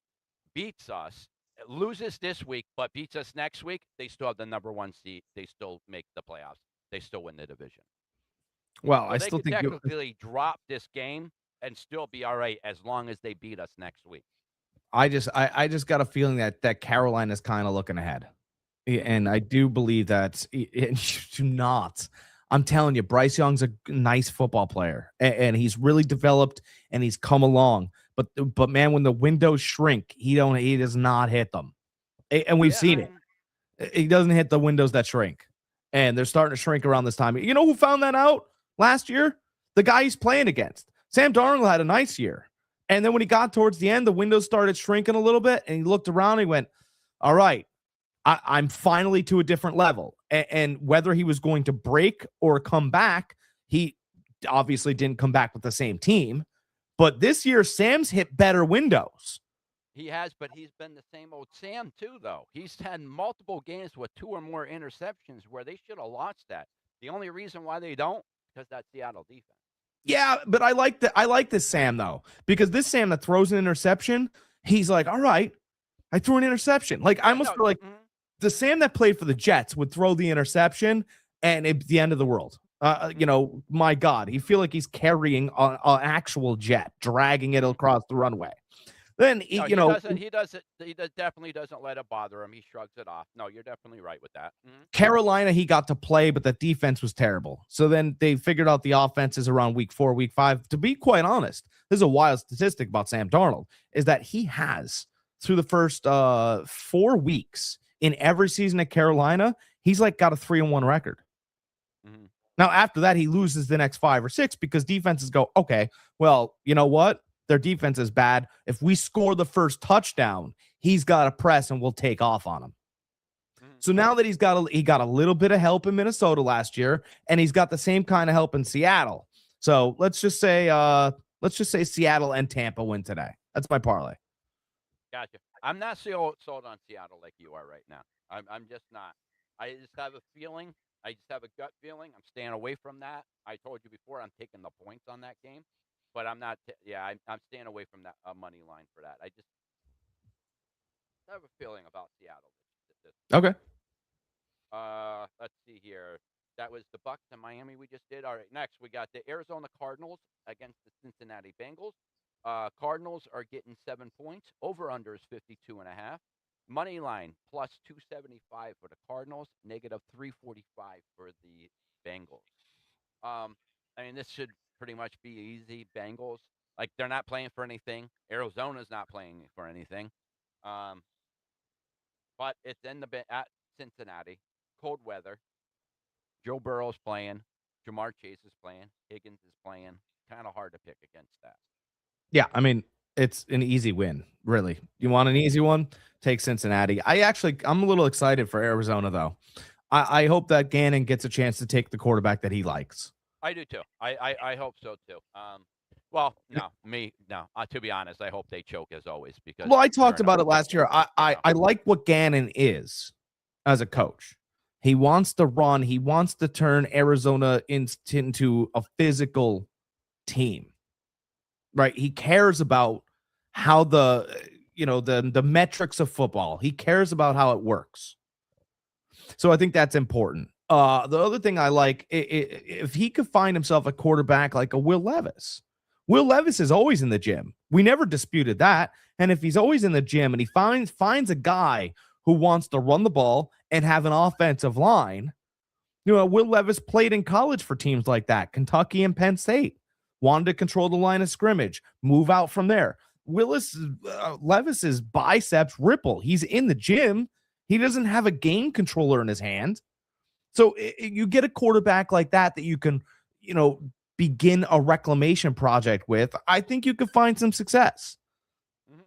beats us, loses this week but beats us next week, they still have the number 1 seed. They still make the playoffs. They still win the division. Well, So I they still could think technically drop this game and still be all right as long as they beat us next week. I just got a feeling that Carolina's kind of looking ahead. And I do believe that and do not. I'm telling you, Bryce Young's a nice football player, and he's really developed and he's come along. But man, when the windows shrink, he does not hit them, and we've seen it. He doesn't hit the windows that shrink, and they're starting to shrink around this time. You know who found that out last year? The guy he's playing against. Sam Darnold had a nice year, and then when he got towards the end, the windows started shrinking a little bit, and he looked around and he went, "All right, I'm finally to a different level." And whether he was going to break or come back, he obviously didn't come back with the same team. But this year, Sam's hit better windows. He has, but he's been the same old Sam too, though. He's had multiple games with 2 or more interceptions where they should have lost that. The only reason why they don't, because that Seattle defense. Yeah, but I like this Sam though, because this Sam that throws an interception, he's like, all right, I threw an interception. Like I almost feel like the Sam that played for the Jets would throw the interception and it's the end of the world. My God, he feel like he's carrying an actual jet, dragging it across the runway. Then he definitely doesn't let it bother him. He shrugs it off. No, you're definitely right with that. Carolina, he got to play, but the defense was terrible. So then they figured out the offenses around week 4, week 5. To be quite honest, this is a wild statistic about Sam Darnold, is that he has through the first 4 weeks in every season at Carolina, he's like got a 3-1 record. Mm-hmm. Now, after that, he loses the next 5 or 6 because defenses go, okay, well, you know what? Their defense is bad. If we score the first touchdown, he's got to press and we'll take off on him. Mm-hmm. So now that he got a little bit of help in Minnesota last year, and he's got the same kind of help in Seattle. So let's just say Seattle and Tampa win today. That's my parlay. Gotcha. I'm not sold on Seattle like you are right now. I'm just not. I just have a feeling. I just have a gut feeling. I'm staying away from that. I told you before I'm taking the points on that game, but I'm not. I'm staying away from that money line for that. I just have a feeling about Seattle. Okay. Let's see here. That was the Bucs and Miami we just did. All right, next we got the Arizona Cardinals against the Cincinnati Bengals. Cardinals are getting 7 points. Over-under is 52.5. Money line plus 275 for the Cardinals, negative 345 for the Bengals. I mean, this should pretty much be easy. Bengals, like they're not playing for anything. Arizona's not playing for anything. But it's at Cincinnati, cold weather. Joe Burrow's playing. Jamar Chase is playing. Higgins is playing. Kind of hard to pick against that. Yeah, I mean, it's an easy win, really. You want an easy one? Take Cincinnati. I'm a little excited for Arizona, though. I hope that Gannon gets a chance to take the quarterback that he likes. I do, too. I hope so, too. To be honest, I hope they choke as always. Because I talked about it last year. I like what Gannon is as a coach. He wants to run. He wants to turn Arizona into a physical team. Right. He cares about how the metrics of football. He cares about how it works. So I think that's important. The other thing I like, if he could find himself a quarterback like a Will Levis. Will Levis is always in the gym. We never disputed that. And if he's always in the gym and he finds a guy who wants to run the ball and have an offensive line, Will Levis played in college for teams like that, Kentucky and Penn State. Wanted to control the line of scrimmage, move out from there. Levis's biceps ripple. He's in the gym. He doesn't have a game controller in his hand. So you get a quarterback like that you can, begin a reclamation project with. I think you could find some success. Mm-hmm.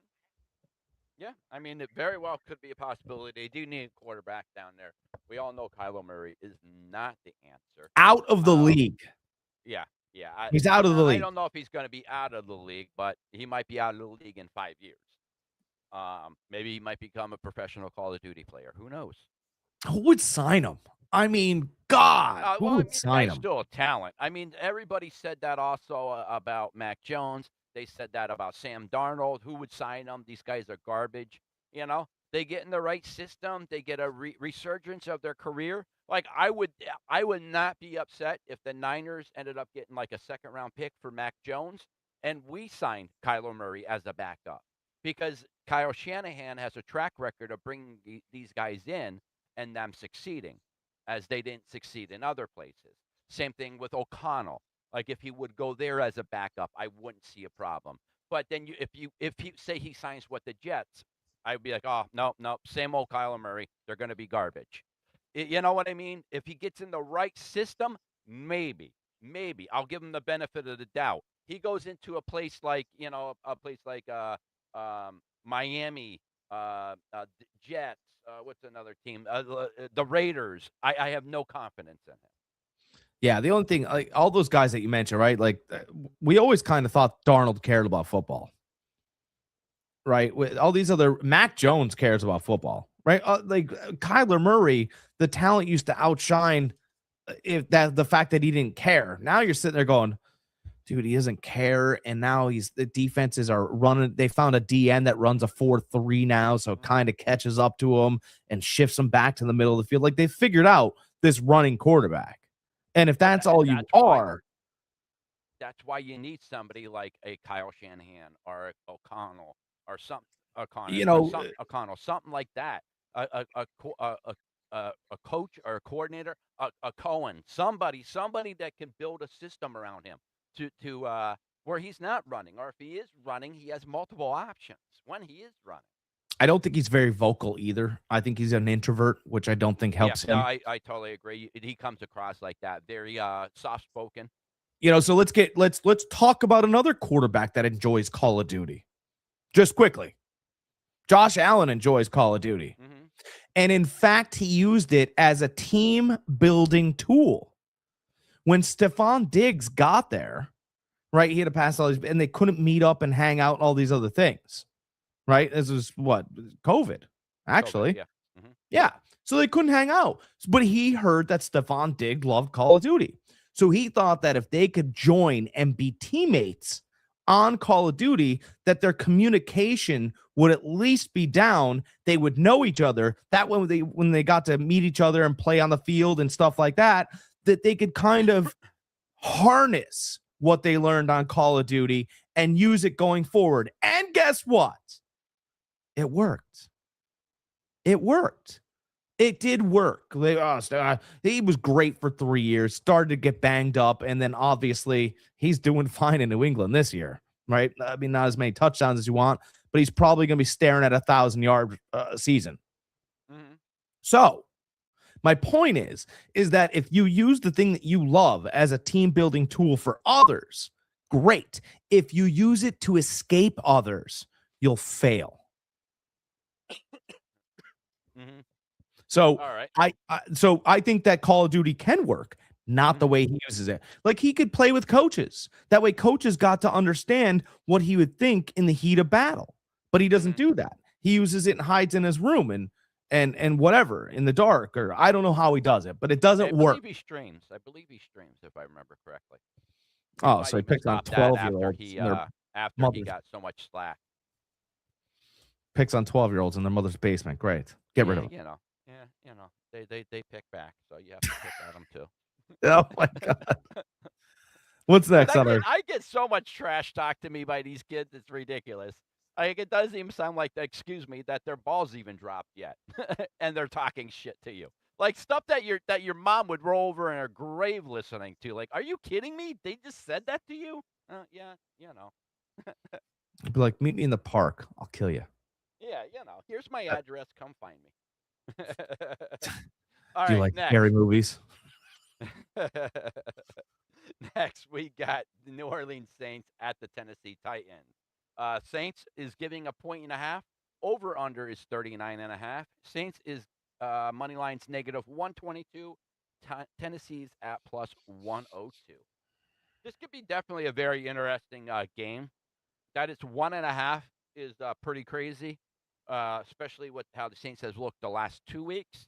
Yeah, I mean, it very well could be a possibility. They do need a quarterback down there. We all know Kyler Murray is not the answer. Out of the league. Yeah. Yeah, he's out of the league. I don't know if he's going to be out of the league, but he might be out of the league in 5 years. Maybe he might become a professional Call of Duty player. Who knows? Who would sign him? I mean, God, who Well, I would mean, the sign guy's him? still a talent. I mean, everybody said that also about Mac Jones. They said that about Sam Darnold. Who would sign them? These guys are garbage. They get in the right system. They get a resurgence of their career. Like I would not be upset if the Niners ended up getting like a second round pick for Mac Jones, and we signed Kyler Murray as a backup because Kyle Shanahan has a track record of bringing these guys in and them succeeding as they didn't succeed in other places. Same thing with O'Connell. Like if he would go there as a backup, I wouldn't see a problem. But then if he say he signs with the Jets, I'd be like, oh no, no, same old Kyler Murray. They're going to be garbage. You know what I mean? If he gets in the right system, maybe I'll give him the benefit of the doubt. He goes into a place like Miami, Jets. What's another team? The Raiders. I have no confidence in him. Yeah, the only thing, like all those guys that you mentioned, right? Like we always kind of thought Darnold cared about football, right? With all these other, Mac Jones cares about football, right? Kyler Murray, the talent used to outshine if that the fact that he didn't care. Now you're sitting there going, dude, he doesn't care, and now the defenses are running. They found a DN that runs a 4-3 now, so it kind of catches up to him and shifts him back to the middle of the field. Like they figured out this running quarterback. And if that's all you are, that's why you need somebody like a Kyle Shanahan or O'Connell or O'Connell, something like that. A coach or a coordinator, a Cohen, somebody that can build a system around him to where he's not running, or if he is running, he has multiple options when he is running. I don't think he's very vocal either. I think he's an introvert, which I don't think helps him. No, I totally agree. He comes across like that, very soft spoken. So let's talk about another quarterback that enjoys Call of Duty. Just quickly. Josh Allen enjoys Call of Duty. Mm-hmm. And in fact, he used it as a team building tool. When Stephon Diggs got there, right, he had to pass all these, and they couldn't meet up and hang out and all these other things, right? This was what? COVID, actually. COVID, yeah. Mm-hmm. Yeah. So they couldn't hang out. But he heard that Stephon Diggs loved Call of Duty. So he thought that if they could join and be teammates on Call of Duty, that their communication would at least be down. They would know each other. That when they got to meet each other and play on the field and stuff like that, that they could kind of harness what they learned on Call of Duty and use it going forward. And guess what? It worked. It worked. It did work. He was great for 3 years, started to get banged up, and then obviously he's doing fine in New England this year, right? I mean, not as many touchdowns as you want, but he's probably going to be staring at 1,000-yard season. Mm-hmm. So my point is that if you use the thing that you love as a team-building tool for others, great. If you use it to escape others, you'll fail. Mm-hmm. So all right. I think that Call of Duty can work, not the way he uses it. Like he could play with coaches. That way coaches got to understand what he would think in the heat of battle. But he doesn't do that. He uses it and hides in his room and whatever in the dark, or I don't know how he does it, but it doesn't work. I believe he streams if I remember correctly. Oh, so he picks on 12-year-olds after he got so much slack. Picks on 12-year-olds in their mother's basement. Great. Get rid of them. They pick back, so you have to pick at them too. Oh my God. What's next? I get so much trash talk to me by these kids, it's ridiculous. Like it doesn't even sound like, excuse me, that their balls even dropped yet, and they're talking shit to you, like stuff that your mom would roll over in her grave listening to. Like, are you kidding me? They just said that to you? Yeah, I'd be like, meet me in the park. I'll kill you. Yeah, here's my address. Come find me. All Do you right, like next. scary movies? Next, we got the New Orleans Saints at the Tennessee Titans. Saints is giving 1.5. Over under is 39.5. Saints is money line's -122. Tennessee's at +102. This could be definitely a very interesting game. That it's 1.5 is pretty crazy. especially with how the Saints has looked the last 2 weeks.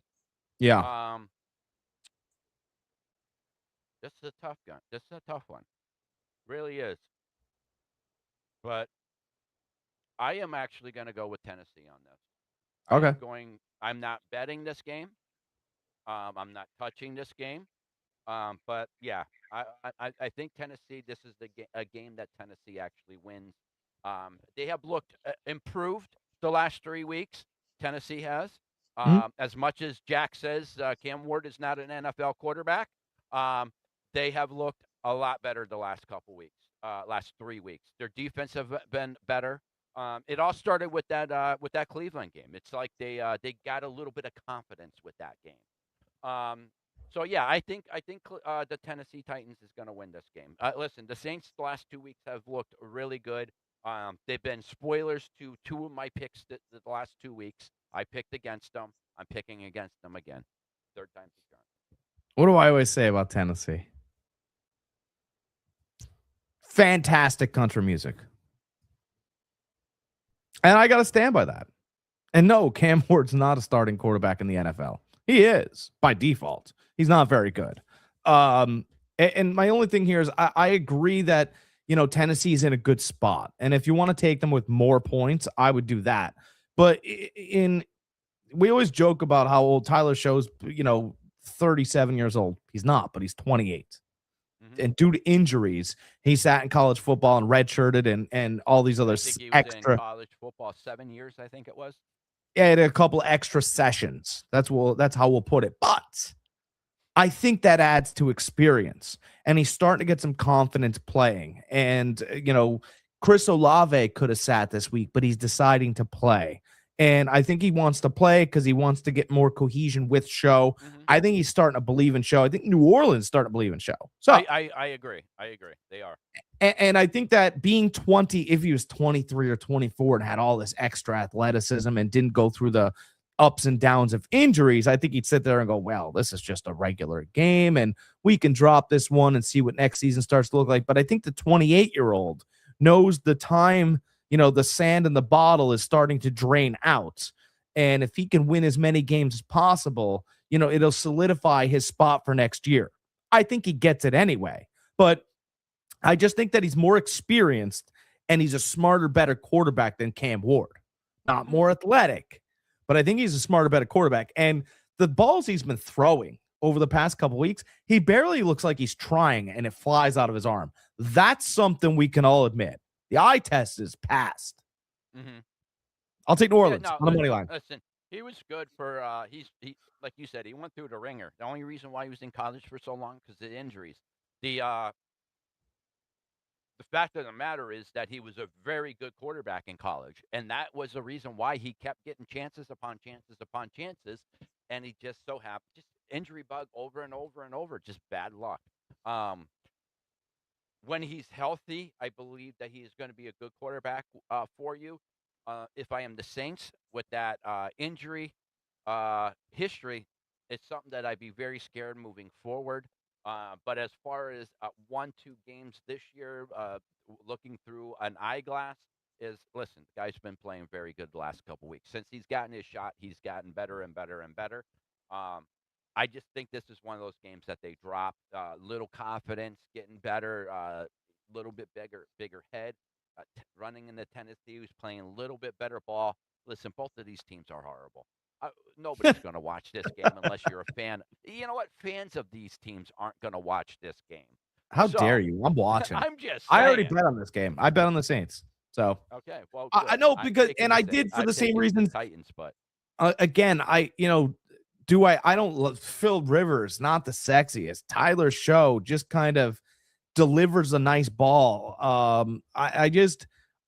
Yeah. Um, this is a tough gun. This is a tough one. Really is. But I am actually going to go with Tennessee on this. Okay. I'm not betting this game. I'm not touching this game. But yeah, I think Tennessee. This is a game that Tennessee actually wins. They have looked improved the last 3 weeks. Tennessee has. Mhm. As much as Jack says Cam Ward is not an NFL quarterback, um, they have looked a lot better the last couple weeks, last 3 weeks. Their defense have been better. It all started with that Cleveland game. It's like they got a little bit of confidence with that game. So yeah, I think the Tennessee Titans is going to win this game. Listen, the Saints the last 2 weeks have looked really good. They've been spoilers to two of my picks the last 2 weeks. I picked against them. I'm picking against them again. Third time's the charm. What do I always say about Tennessee? Fantastic country music. And I got to stand by that. And no, Cam Ward's not a starting quarterback in the NFL. He is by default. He's not very good. And my only thing here is I agree that, Tennessee's in a good spot. And if you want to take them with more points, I would do that. But we always joke about how old Tyler Show's, 37 years old. He's not, but he's 28. Mm-hmm. And due to injuries, he sat in college football and redshirted and all these other I think he was extra in college football 7 years. I think it was. Yeah, a couple extra sessions. That's how we'll put it. But I think that adds to experience, and he's starting to get some confidence playing. And Chris Olave could have sat this week, but he's deciding to play. And I think he wants to play because he wants to get more cohesion with Show. Mm-hmm. I think he's starting to believe in Show. I think New Orleans is starting to believe in Show. So I agree. They are. And I think that being 20, if he was 23 or 24 and had all this extra athleticism and didn't go through the ups and downs of injuries, I think he'd sit there and go, well, this is just a regular game and we can drop this one and see what next season starts to look like. But I think the 28-year-old knows the time, the sand in the bottle is starting to drain out. And if he can win as many games as possible, it'll solidify his spot for next year. I think he gets it anyway. But I just think that he's more experienced and he's a smarter, better quarterback than Cam Ward. Not more athletic, but I think he's a smarter, better quarterback. And the balls he's been throwing over the past couple weeks, he barely looks like he's trying and it flies out of his arm. That's something we can all admit. The eye test is passed. Mm-hmm. I'll take New Orleans on the money line. Listen, he was good for he like you said, he went through the ringer. The only reason why he was in college for so long because of the injuries. The fact of the matter is that he was a very good quarterback in college, and that was the reason why he kept getting chances upon chances upon chances, and he just so happened just injury bug over and over and over, just bad luck. When he's healthy, I believe that he is going to be a good quarterback for you. If I am the Saints with that injury history, it's something that I'd be very scared moving forward. But as far as 1-2 games this year, looking through an eyeglass, listen, the guy's been playing very good the last couple weeks. Since he's gotten his shot, he's gotten better and better and better. I just think this is one of those games that they drop. Little confidence, getting better, little bit bigger head, running into Tennessee, who's playing a little bit better ball. Listen, both of these teams are horrible. Nobody's going to watch this game unless you're a fan. You know what? Fans of these teams aren't going to watch this game. How dare you? I'm watching. I'm just saying. I already bet on this game. I bet on the Saints. So okay, well, I know because and I did for the same reasons. Titans, but again, I don't love Phil Rivers, not the sexiest. Tyler Show just kind of delivers a nice ball.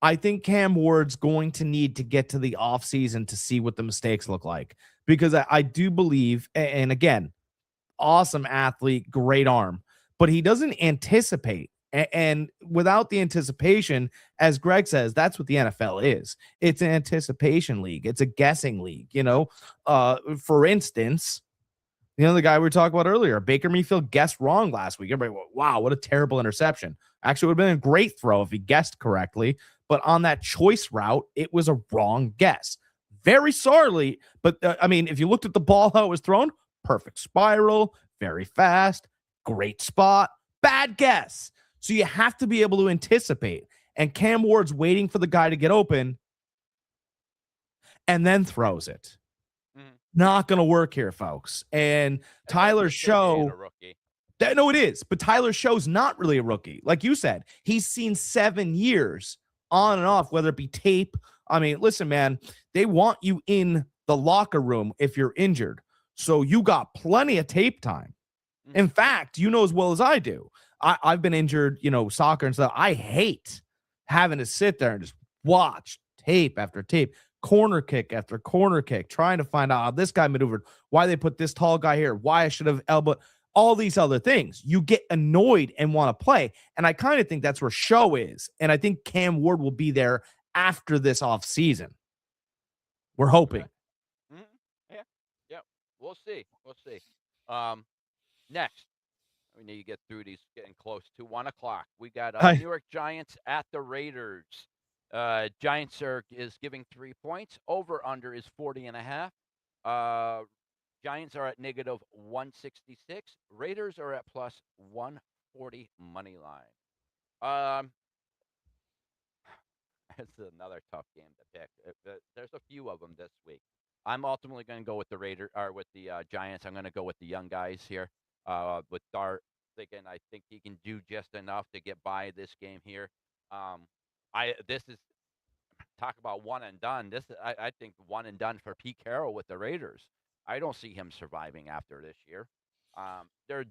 I think Cam Ward's going to need to get to the offseason to see what the mistakes look like because I do believe, and again, awesome athlete, great arm, but he doesn't anticipate. And without the anticipation, as Greg says, that's what the NFL is. It's an anticipation league. It's a guessing league, For instance, the guy we were talking about earlier, Baker Mayfield guessed wrong last week. Everybody went, wow, what a terrible interception. Actually, it would have been a great throw if he guessed correctly. But on that choice route, it was a wrong guess. very sorely. But I mean, if you looked at the ball, how it was thrown, perfect spiral, very fast, great spot, bad guess. So you have to be able to anticipate. And Cam Ward's waiting for the guy to get open and then throws it. Mhm. Not going to work here, folks. And Tyler Especially him being a Show. rookie. No, it is. But Tyler Show's not really a rookie. Like you said, he's seen 7 years on and off, whether it be tape. I mean, listen, man, they want you in the locker room if you're injured. So you got plenty of tape time. In fact, you know as well as I do, I've been injured, soccer and stuff. I hate having to sit there and just watch tape after tape, corner kick after corner kick, trying to find out how this guy maneuvered, why they put this tall guy here, why I should have elbowed, all these other things. You get annoyed and want to play. And I kind of think that's where Show is. And I think Cam Ward will be there after this offseason. We're hoping. Okay. Yeah. We'll see. Next, we need to get through these, getting close to 1 o'clock. We got New York Giants at the Raiders. Giants is giving 3 points. Over under is 40.5. Giants are at negative 166. Raiders are at plus 140 money line. It's another tough game to pick. There's a few of them this week. I'm ultimately going to go with the Giants. I'm going to go with the young guys here. With Dart, I think he can do just enough to get by this game here. This is talk about one and done. I think one and done for Pete Carroll with the Raiders. I don't see him surviving after this year. They're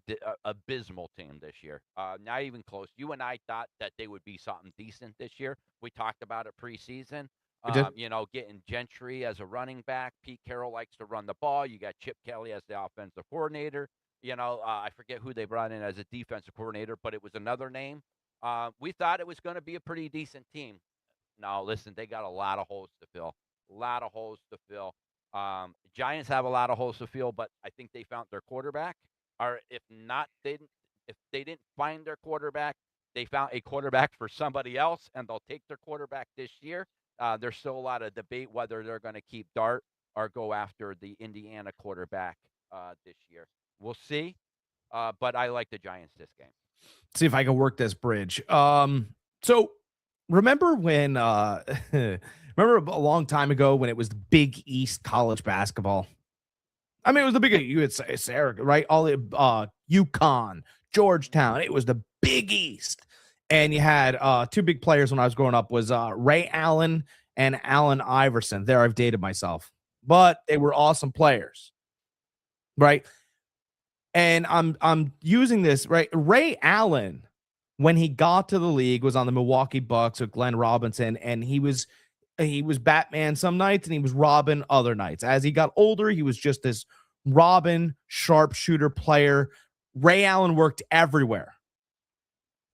abysmal team this year. Not even close. You and I thought that they would be something decent this year. We talked about it preseason. Getting Gentry as a running back. Pete Carroll likes to run the ball. You got Chip Kelly as the offensive coordinator. I forget who they brought in as a defensive coordinator, but it was another name. We thought it was going to be a pretty decent team. No, listen, they got a lot of holes to fill. Giants have a lot of holes to fill, but I think they found their quarterback. Or if they didn't find their quarterback, they found a quarterback for somebody else, and they'll take their quarterback this year. There's still a lot of debate whether they're going to keep Dart or go after the Indiana quarterback this year. We'll see, but I like the Giants this game. See if I can work this bridge. So remember when remember a long time ago when it was the Big East college basketball? I mean, it was the big, you would say, Sarah, right? All the UConn, Georgetown. It was the Big East. And you had 2 big players when I was growing up was Ray Allen and Allen Iverson. There, I've dated myself. But they were awesome players, right? And I'm using this, right? Ray Allen, when he got to the league, was on the Milwaukee Bucks with Glenn Robinson, and he was Batman some nights and he was Robin other nights. As he got older, he was just this Robin sharpshooter player. Ray Allen worked everywhere.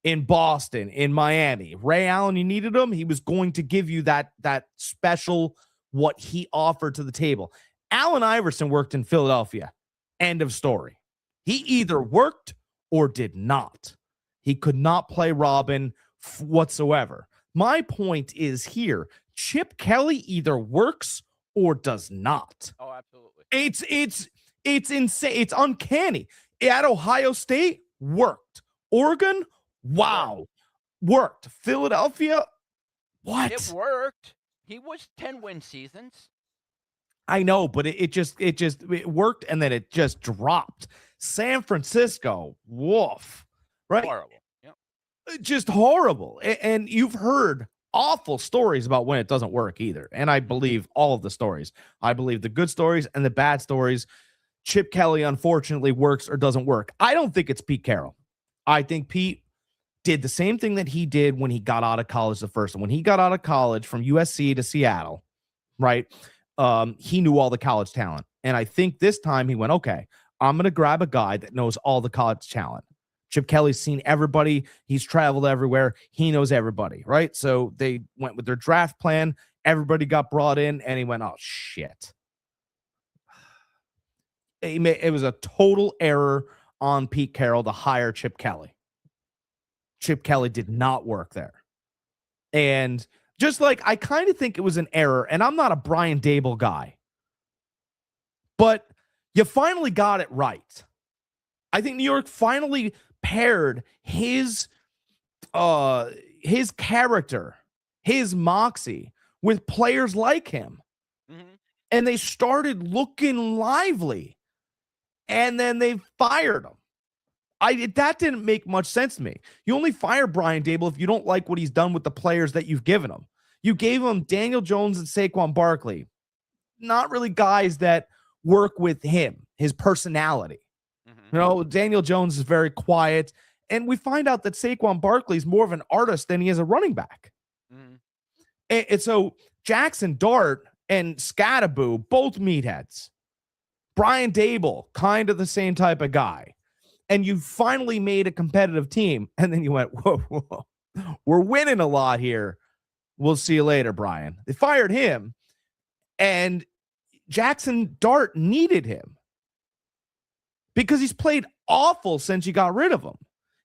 In Boston, in Miami. Ray Allen, you needed him, he was going to give you that special what he offered to the table. Allen Iverson worked in Philadelphia. End of story. He either worked or did not. He could not play Robin whatsoever. My point is here, Chip Kelly either works or does not. Oh, absolutely. It's insane. It's uncanny. At Ohio State, worked. Oregon, wow, worked. Philadelphia, what? It worked. He was 10-win seasons. I know, but it worked and then it just dropped. San Francisco, woof, right? Horrible. Yep. Just horrible. And you've heard awful stories about when it doesn't work either. And I believe all of the stories. I believe the good stories and the bad stories. Chip Kelly, unfortunately, works or doesn't work. I don't think it's Pete Carroll. I think Pete did the same thing that he did when he got out of college the first time. When he got out of college from USC to Seattle, right? He knew all the college talent. And I think this time he went, okay, I'm going to grab a guy that knows all the college talent. Chip Kelly's seen everybody. He's traveled everywhere. He knows everybody, right? So they went with their draft plan. Everybody got brought in, and he went, oh, shit. It was a total error on Pete Carroll to hire Chip Kelly. Chip Kelly did not work there. And Just like I kind of think it was an error, and I'm not a Brian Dable guy, but you finally got it right. I think New York finally paired his character, his moxie with players like him. Mm-hmm. And they started looking lively. And then they fired him. That didn't make much sense to me. You only fire Brian Dable if you don't like what he's done with the players that you've given him. You gave him Daniel Jones and Saquon Barkley. Not really guys that work with him, his personality. Mm-hmm. You know, Daniel Jones is very quiet. And we find out that Saquon Barkley is more of an artist than he is a running back. Mm-hmm. And so Jackson Dart and Scattaboo, both meatheads. Brian Dable, kind of the same type of guy. And you finally made a competitive team. And then you went, whoa, we're winning a lot here. We'll see you later, Brian. They fired him. And Jackson Dart needed him because he's played awful since you got rid of him.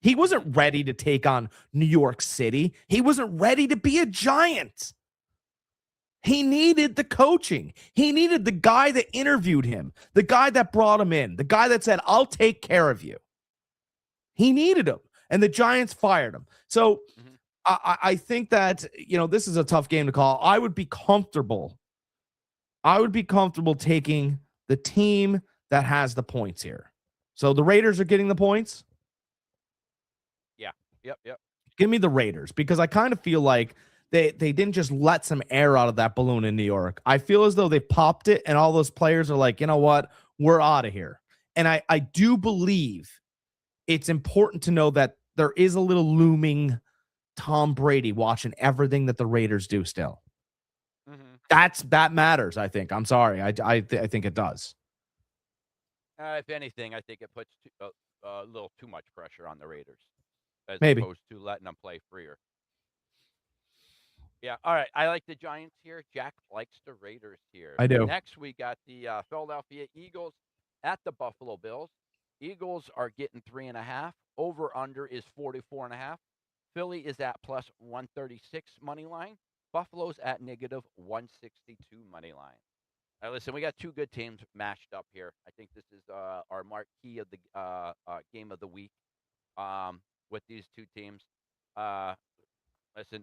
He wasn't ready to take on New York City. He wasn't ready to be a Giant. He needed the coaching. He needed the guy that interviewed him, the guy that brought him in, the guy that said, I'll take care of you. He needed him, and the Giants fired him. So I think that, this is a tough game to call. I would be comfortable taking the team that has the points here. So the Raiders are getting the points. Yeah. Yep. Give me the Raiders, because I kind of feel like they didn't just let some air out of that balloon in New York. I feel as though they popped it, and all those players are like, you know what? We're out of here. And I do believe it's important to know that there is a little looming Tom Brady watching everything that the Raiders do still. Mm-hmm. That matters, I think. I'm sorry. I think it does. If anything, I think it puts a little too much pressure on the Raiders as Maybe. opposed to letting them play freer. Yeah, all right. I like the Giants here. Jack likes the Raiders here. I do. Next, we got the Philadelphia Eagles at the Buffalo Bills. Eagles are getting 3.5. Over-under is 44.5. Philly is at plus 136 money line. Buffalo's at negative 162 money line. All right, listen, we got two good teams mashed up here. I think this is our marquee of the game of the week with these two teams. Listen,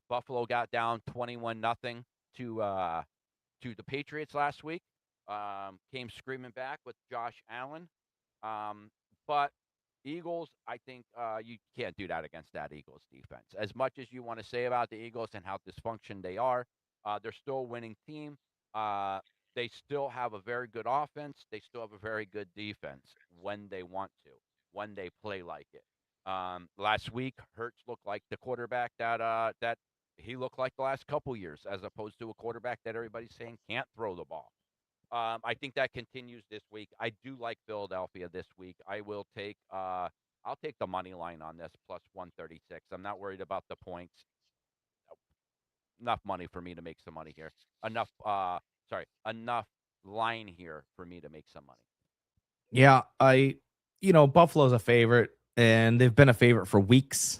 Buffalo got down 21-0 to the Patriots last week. Came screaming back with Josh Allen. But Eagles, I think you can't do that against that Eagles defense. As much as you want to say about the Eagles and how dysfunctional they are, they're still a winning team. They still have a very good offense. They still have a very good defense when they want to, when they play like it. Last week, Hurts looked like the quarterback that he looked like the last couple years, as opposed to a quarterback that everybody's saying can't throw the ball. I think that continues this week. I do like Philadelphia this week. I'll take the money line on this plus 136. I'm not worried about the points. Enough money for me to make some money here. Enough line here for me to make some money. Yeah, Buffalo's a favorite, and they've been a favorite for weeks.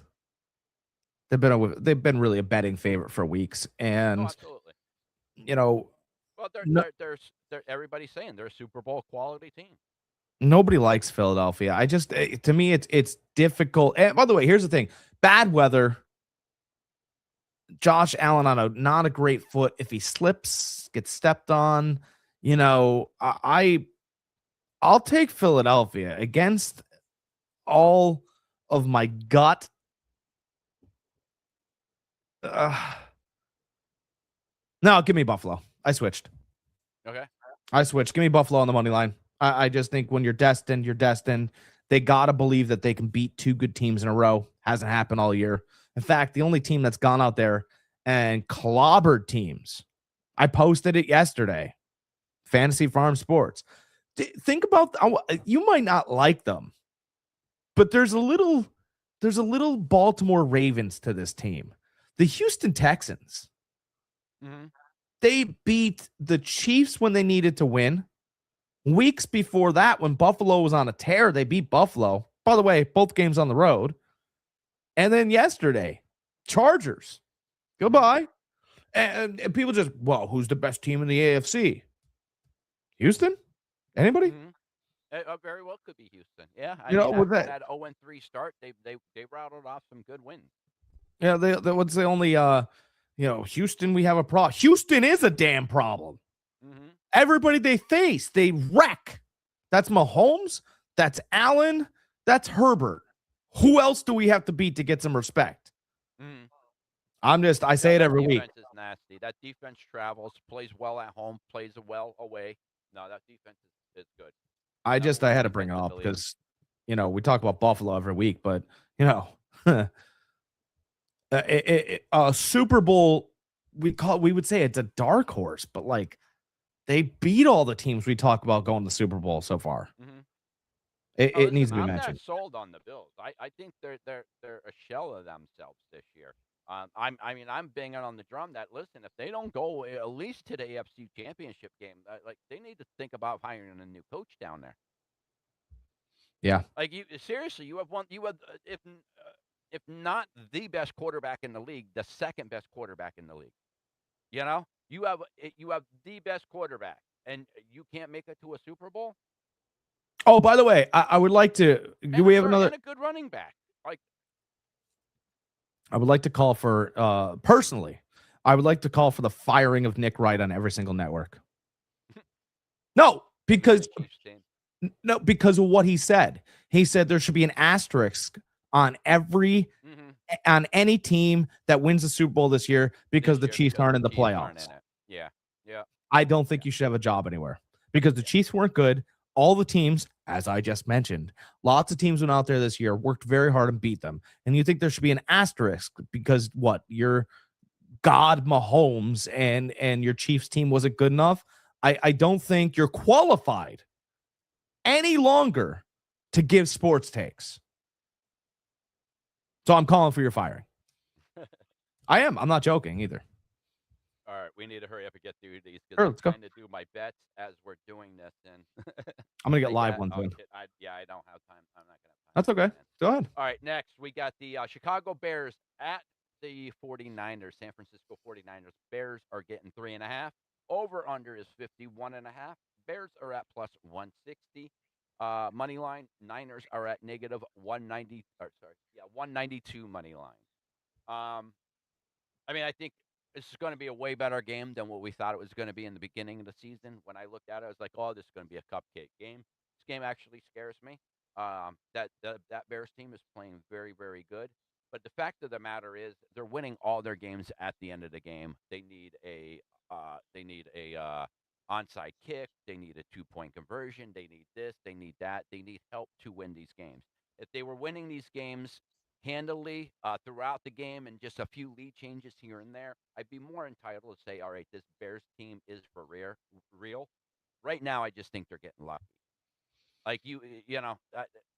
They've been really a betting favorite for weeks, and absolutely. Well, they're everybody's saying they're a Super Bowl quality team. Nobody likes Philadelphia. To me, it's difficult. And by the way, here's the thing: bad weather. Josh Allen on not a great foot. If he slips, gets stepped on, I'll take Philadelphia against all of my gut. No, give me Buffalo. I switched. Okay. I switched. Give me Buffalo on the money line. I just think when you're destined, you're destined. They got to believe that they can beat two good teams in a row. Hasn't happened all year. In fact, the only team that's gone out there and clobbered teams, I posted it yesterday, Fantasy Farm Sports. Think about, you might not like them, but there's a little Baltimore Ravens to this team. The Houston Texans. Mm-hmm. They beat the Chiefs when they needed to win. Weeks before that, when Buffalo was on a tear, they beat Buffalo. By the way, both games on the road. And then yesterday, Chargers. Goodbye. And people just, well, who's the best team in the AFC? Houston? Anybody? Mm-hmm. Very well could be Houston. Yeah, I You know, mean, with after that, that 0-3 start, they rattled off some good wins. yeah, they what's the only Houston, we have a problem. Houston is a damn problem. Mm-hmm. Everybody they face, they wreck. That's Mahomes, that's Allen, that's Herbert. Who else do we have to beat to get some respect? Mm-hmm. I say it every week. That defense is nasty. That defense travels, plays well at home, plays well away. No, that defense is good. I Number one had to bring defense it in up the league. because, we talk about Buffalo every week, but, a Super Bowl, we would say it's a dark horse, but like they beat all the teams we talk about going to the Super Bowl so far. Mm-hmm. It needs to be mentioned. I'm not sold on the Bills. I think they're a shell of themselves this year. I'm banging on the drum that, listen, if they don't go at least to the AFC Championship game, like they need to think about hiring a new coach down there. Yeah. Like you seriously, you have if not the best quarterback in the league, the second best quarterback in the league. You have the best quarterback, and you can't make it to a Super Bowl. Oh, by the way, I would like to. Do we have another? And a good running back. Like, I would like to call for personally. I would like to call for the firing of Nick Wright on every single network. No, because of what he said. He said there should be an asterisk on on any team that wins the Super Bowl this year because the Chiefs aren't in the playoffs. Yeah. I don't think you should have a job anywhere because the Chiefs weren't good. All the teams, as I just mentioned, lots of teams went out there this year, worked very hard and beat them. And you think there should be an asterisk because what? Your God Mahomes and your Chiefs team wasn't good enough? I don't think you're qualified any longer to give sports takes. So I'm calling for your firing. I am. I'm not joking either. All right, we need to hurry up and get through these because I'm trying to do my bets as we're doing this. And I'm gonna get live ones in. I don't have time. I'm not gonna have time. That's okay. Go ahead. All right, next we got the Chicago Bears at the 49ers, San Francisco 49ers. Bears are getting 3.5. Over under is 51.5. Bears are at plus 160. Money line, Niners are at negative 190. 192 money line. I think this is going to be a way better game than what we thought it was going to be in the beginning of the season. When I looked at it, I was like, oh, this is going to be a cupcake game. This game actually scares me. That Bears team is playing very, very good. But the fact of the matter is they're winning all their games at the end of the game. They need a onside kick. They need a 2-point conversion. They need this. They need that. They need help to win these games. If they were winning these games handily throughout the game and just a few lead changes here and there, I'd be more entitled to say, all right, this Bears team is for real. Right now, I just think they're getting lucky. Like,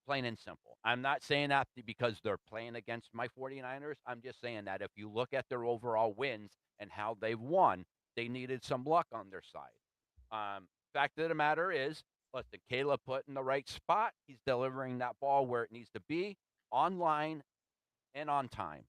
plain and simple. I'm not saying that because they're playing against my 49ers. I'm just saying that if you look at their overall wins and how they've won, they needed some luck on their side. Fact of the matter is, listen, Caleb put in the right spot. He's delivering that ball where it needs to be, online and on time.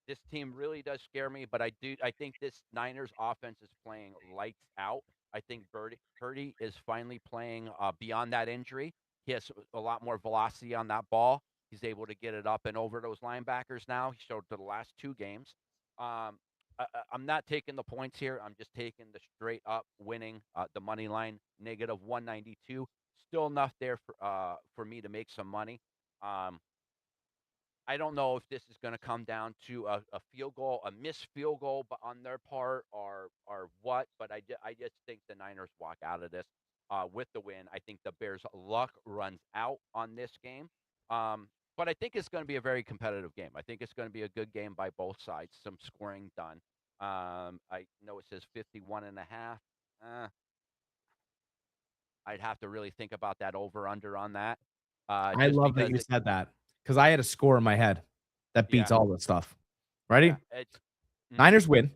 This team really does scare me, but I think this Niners offense is playing lights out. I think Purdy is finally playing beyond that injury. He has a lot more velocity on that ball. He's able to get it up and over those linebackers now. He showed to the last two games. I'm not taking the points here. I'm just taking the straight up winning, the money line, negative 192. Still enough there for me to make some money. I don't know if this is going to come down to a field goal, a missed field goal, but on their part or what. But I just think the Niners walk out of this with the win. I think the Bears' luck runs out on this game. But I think it's going to be a very competitive game. I think it's going to be a good game by both sides. Some scoring done. I know it says 51.5. I'd have to really think about that over-under on that. I love that you said that because I had a score in my head that beats all that stuff. Ready? Yeah, Niners win.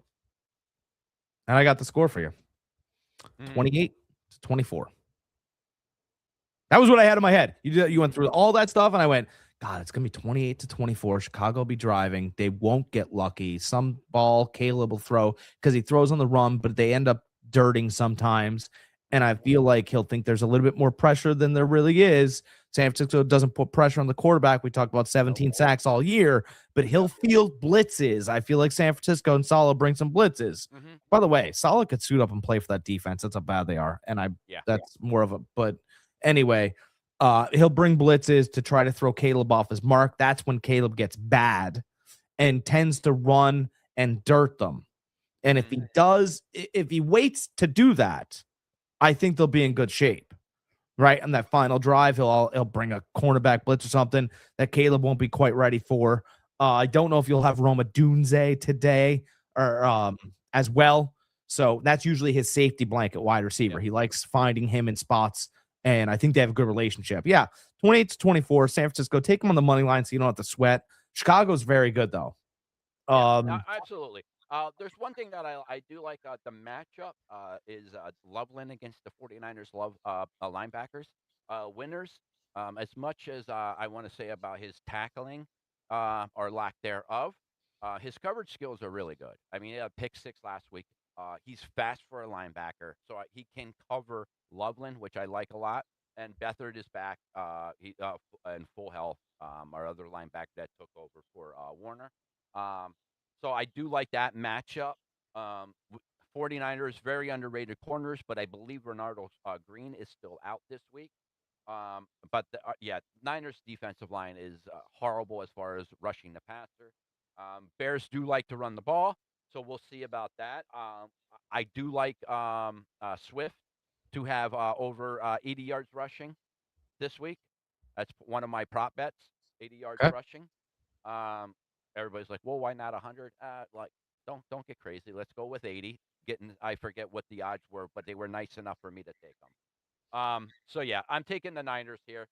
And I got the score for you. 28-24. That was what I had in my head. You went through all that stuff, and I went, God, it's gonna be 28-24. Chicago will be driving. They won't get lucky. Some ball Caleb will throw because he throws on the run, but they end up dirting sometimes. And I feel like he'll think there's a little bit more pressure than there really is. San Francisco doesn't put pressure on the quarterback. We talked about 17 sacks all year, but he'll field blitzes. I feel like San Francisco and Saleh bring some blitzes. Mm-hmm. By the way, Saleh could suit up and play for that defense. That's how bad they are. And that's more of a, but anyway, he'll bring blitzes to try to throw Caleb off his mark. That's when Caleb gets bad and tends to run and dirt them. And if he waits to do that, I think they'll be in good shape. Right on that final drive, he'll bring a cornerback blitz or something that Caleb won't be quite ready for. I don't know if you'll have Roma Dunze today or as well. So that's usually his safety blanket wide receiver. He likes finding him in spots, and I think they have a good relationship. Yeah, 28-24, San Francisco. Take them on the money line so you don't have to sweat. Chicago's very good though. Absolutely. There's one thing that I do like the matchup is Loveland against the 49ers linebackers. Winners, as much as I want to say about his tackling or lack thereof, his coverage skills are really good. I mean, he had a pick six last week. He's fast for a linebacker, so he can cover Loveland, which I like a lot. And Beathard is back. In full health. Our other linebacker that took over for Warner. So I do like that matchup. 49ers, very underrated corners, but I believe Renardo Green is still out this week. Niners defensive line is horrible as far as rushing the passer. Bears do like to run the ball, so we'll see about that. I do like Swift to have over 80 yards rushing this week. That's one of my prop bets, 80 yards rushing. Everybody's like, well, why not 100? Don't get crazy. Let's go with 80. I forget what the odds were, but they were nice enough for me to take them. So yeah, I'm taking the Niners here.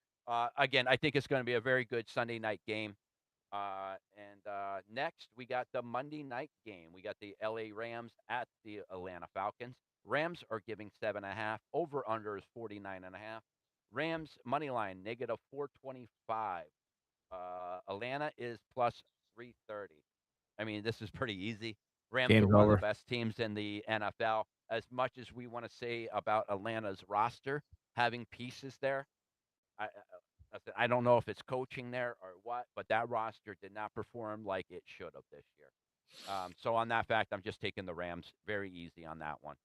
Again, I think it's going to be a very good Sunday night game. Next, we got the Monday night game. We got the LA Rams at the Atlanta Falcons. Rams are giving 7.5. Over under is 49.5. Rams money line negative 425. Atlanta is plus 330. I mean, this is pretty easy. Rams are one of the best teams in the NFL. As much as we want to say about Atlanta's roster having pieces there, I don't know if it's coaching there or what, but that roster did not perform like it should have this year. So on that fact, I'm just taking the Rams very easy on that one.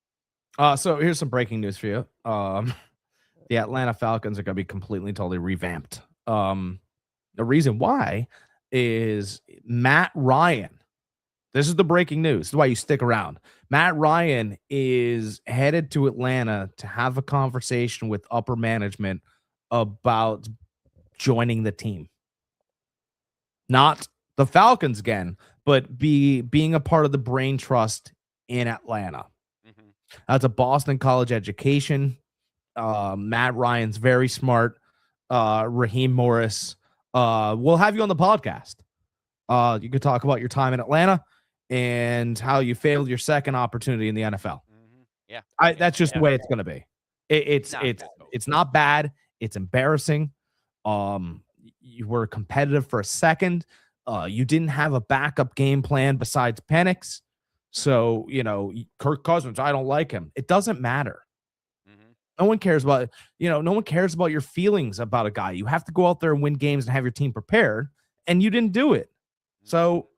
So here's some breaking news for you. The Atlanta Falcons are going to be completely, totally revamped. The reason why is Matt Ryan. This is the breaking news. This is why you stick around. Matt Ryan is headed to Atlanta to have a conversation with upper management about joining the team. Not the Falcons again, but being a part of the brain trust in Atlanta. Mm-hmm. That's a Boston college education. Matt Ryan's very smart. Raheem Morris. We'll have you on the podcast. You could talk about your time in Atlanta and how you failed your second opportunity in the NFL. Mm-hmm. Yeah, that's just the way it's going to be. It's not bad. It's embarrassing. You were competitive for a second. You didn't have a backup game plan besides Penix. So, Kirk Cousins, I don't like him. It doesn't matter. Mm-hmm. No one cares about, no one cares about your feelings about a guy. You have to go out there and win games and have your team prepared, and you didn't do it. So,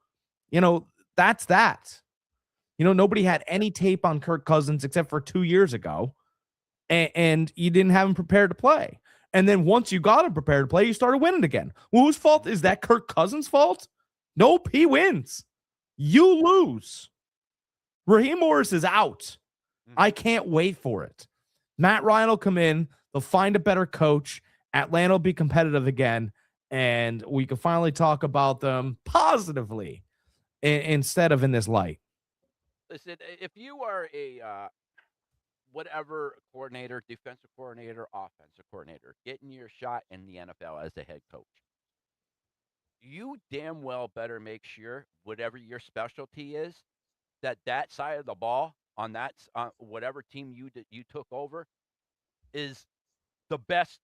that's that. Nobody had any tape on Kirk Cousins except for 2 years ago, and you didn't have him prepared to play. And then once you got him prepared to play, you started winning again. Well, whose fault is that? Kirk Cousins' fault? Nope, he wins. You lose. Raheem Morris is out. I can't wait for it. Matt Ryan will come in. They'll find a better coach. Atlanta will be competitive again. And we can finally talk about them positively instead of in this light. Listen, if you are a whatever coordinator, defensive coordinator, offensive coordinator, getting your shot in the NFL as a head coach, you damn well better make sure whatever your specialty is, that side of the ball on that whatever team you took over is the best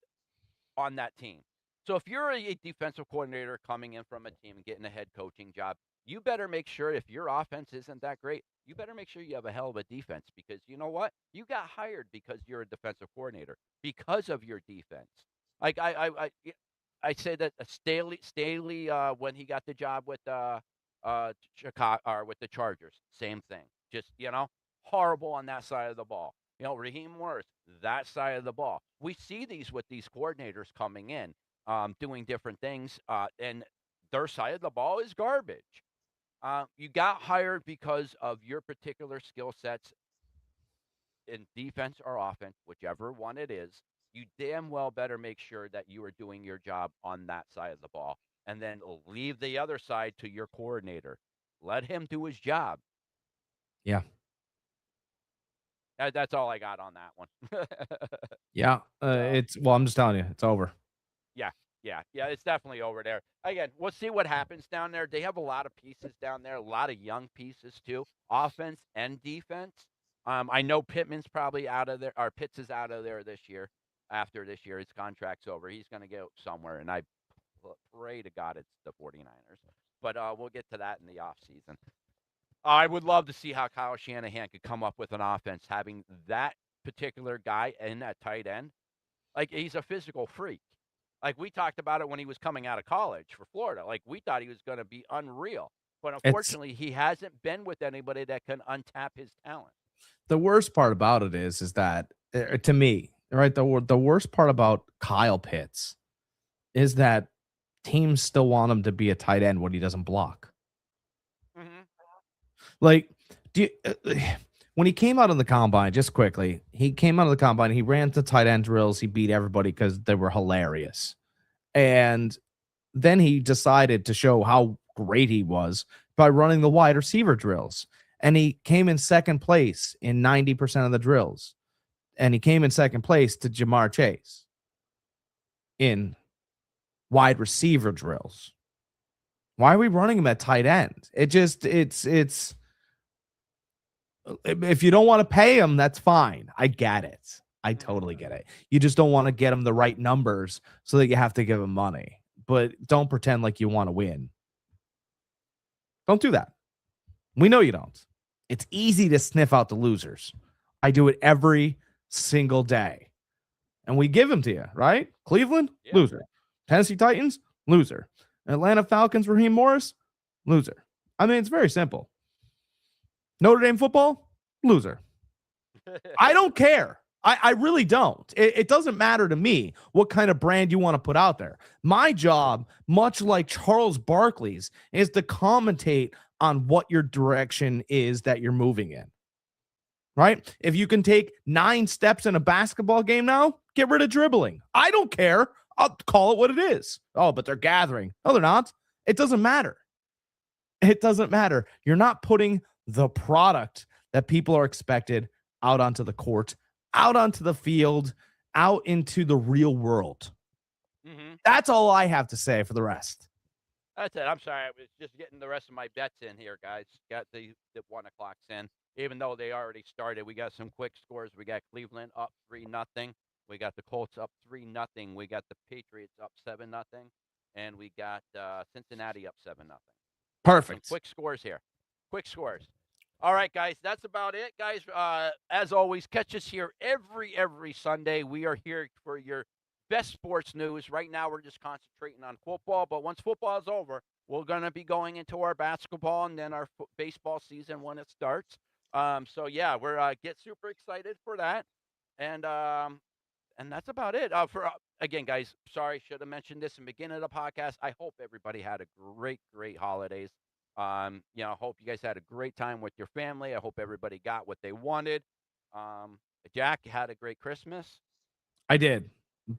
on that team. So if you're a defensive coordinator coming in from a team and getting a head coaching job, you better make sure if your offense isn't that great, you better make sure you have a hell of a defense because you know what? You got hired because you're a defensive coordinator because of your defense. Like I say that Staley, when he got the job with Chicago or with the Chargers, same thing. Just horrible on that side of the ball. Raheem Morris, that side of the ball. We see these with these coordinators coming in, doing different things, and their side of the ball is garbage. You got hired because of your particular skill sets in defense or offense, whichever one it is. You damn well better make sure that you are doing your job on that side of the ball, and then leave the other side to your coordinator. Let him do his job. Yeah. That's all I got on that one. Yeah. I'm just telling you, it's over. Yeah, yeah, it's definitely over there. Again, we'll see what happens down there. They have a lot of pieces down there, a lot of young pieces too, offense and defense. I know Pittman's probably out of there, or Pitts is out of there this year. After this year, his contract's over. He's going to go somewhere, and I pray to God it's the 49ers. But we'll get to that in the offseason. I would love to see how Kyle Shanahan could come up with an offense having that particular guy in that tight end. Like, he's a physical freak. Like, we talked about it when he was coming out of college for Florida. Like, we thought he was going to be unreal. But unfortunately, he hasn't been with anybody that can untap his talent. The worst part about it is that to me, right, the worst part about Kyle Pitts is that teams still want him to be a tight end when he doesn't block. Mm-hmm. Like, when he came out of the combine, just quickly, he came out of the combine, he ran the tight end drills, he beat everybody because they were hilarious. And then he decided to show how great he was by running the wide receiver drills. And he came in second place in 90% of the drills. And he came in second place to Jamar Chase in wide receiver drills. Why are we running him at tight end? It's if you don't want to pay him, that's fine. I get it. I totally get it. You just don't want to get him the right numbers so that you have to give him money. But don't pretend like you want to win. Don't do that. We know you don't. It's easy to sniff out the losers. I do it every single day. And we give them to you, right? Cleveland, loser. Tennessee Titans, loser. Atlanta Falcons, Raheem Morris, loser. I mean, it's very simple. Notre Dame football, loser. I don't care. I really don't. It doesn't matter to me what kind of brand you want to put out there. My job, much like Charles Barkley's, is to commentate on what your direction is that you're moving in. Right? If you can take 9 steps in a basketball game now, get rid of dribbling. I don't care. I'll call it what it is. Oh, but they're gathering. No, they're not. It doesn't matter. It doesn't matter. You're not putting the product that people are expected out onto the court, out onto the field, out into the real world. Mm-hmm. That's all I have to say for the rest. That's it. I'm sorry. I was just getting the rest of my bets in here, guys. Got the 1 o'clocks in. Even though they already started, we got some quick scores. We got Cleveland up 3-0. We got the Colts up 3-0. We got the Patriots up 7-0. And we got Cincinnati up 7-0. Perfect. Some quick scores here. Quick scores. All right, guys, that's about it, guys. As always, catch us here every Sunday. We are here for your best sports news. Right now, we're just concentrating on football, but once football is over, we're going to be going into our basketball and then our baseball season when it starts. So yeah, we're get super excited for that, and that's about it. Again, guys, sorry, should have mentioned this in the beginning of the podcast. I hope everybody had a great holidays. Hope you guys had a great time with your family. I hope everybody got what they wanted. Jack, you had a great Christmas. I did,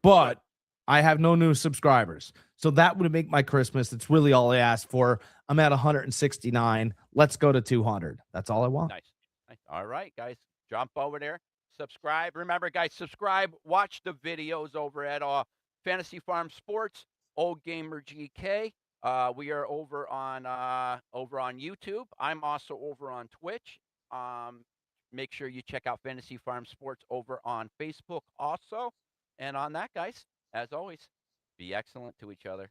but I have no new subscribers. So that would make my Christmas. It's really all I asked for. I'm at 169. Let's go to 200. That's all I want. Nice. All right, guys, jump over there. Subscribe. Remember, guys, subscribe. Watch the videos over at Fantasy Farm Sports, Old Gamer GK. We are over on YouTube. I'm also over on Twitch. Make sure you check out Fantasy Farm Sports over on Facebook also. And on that, guys, as always, Be excellent to each other.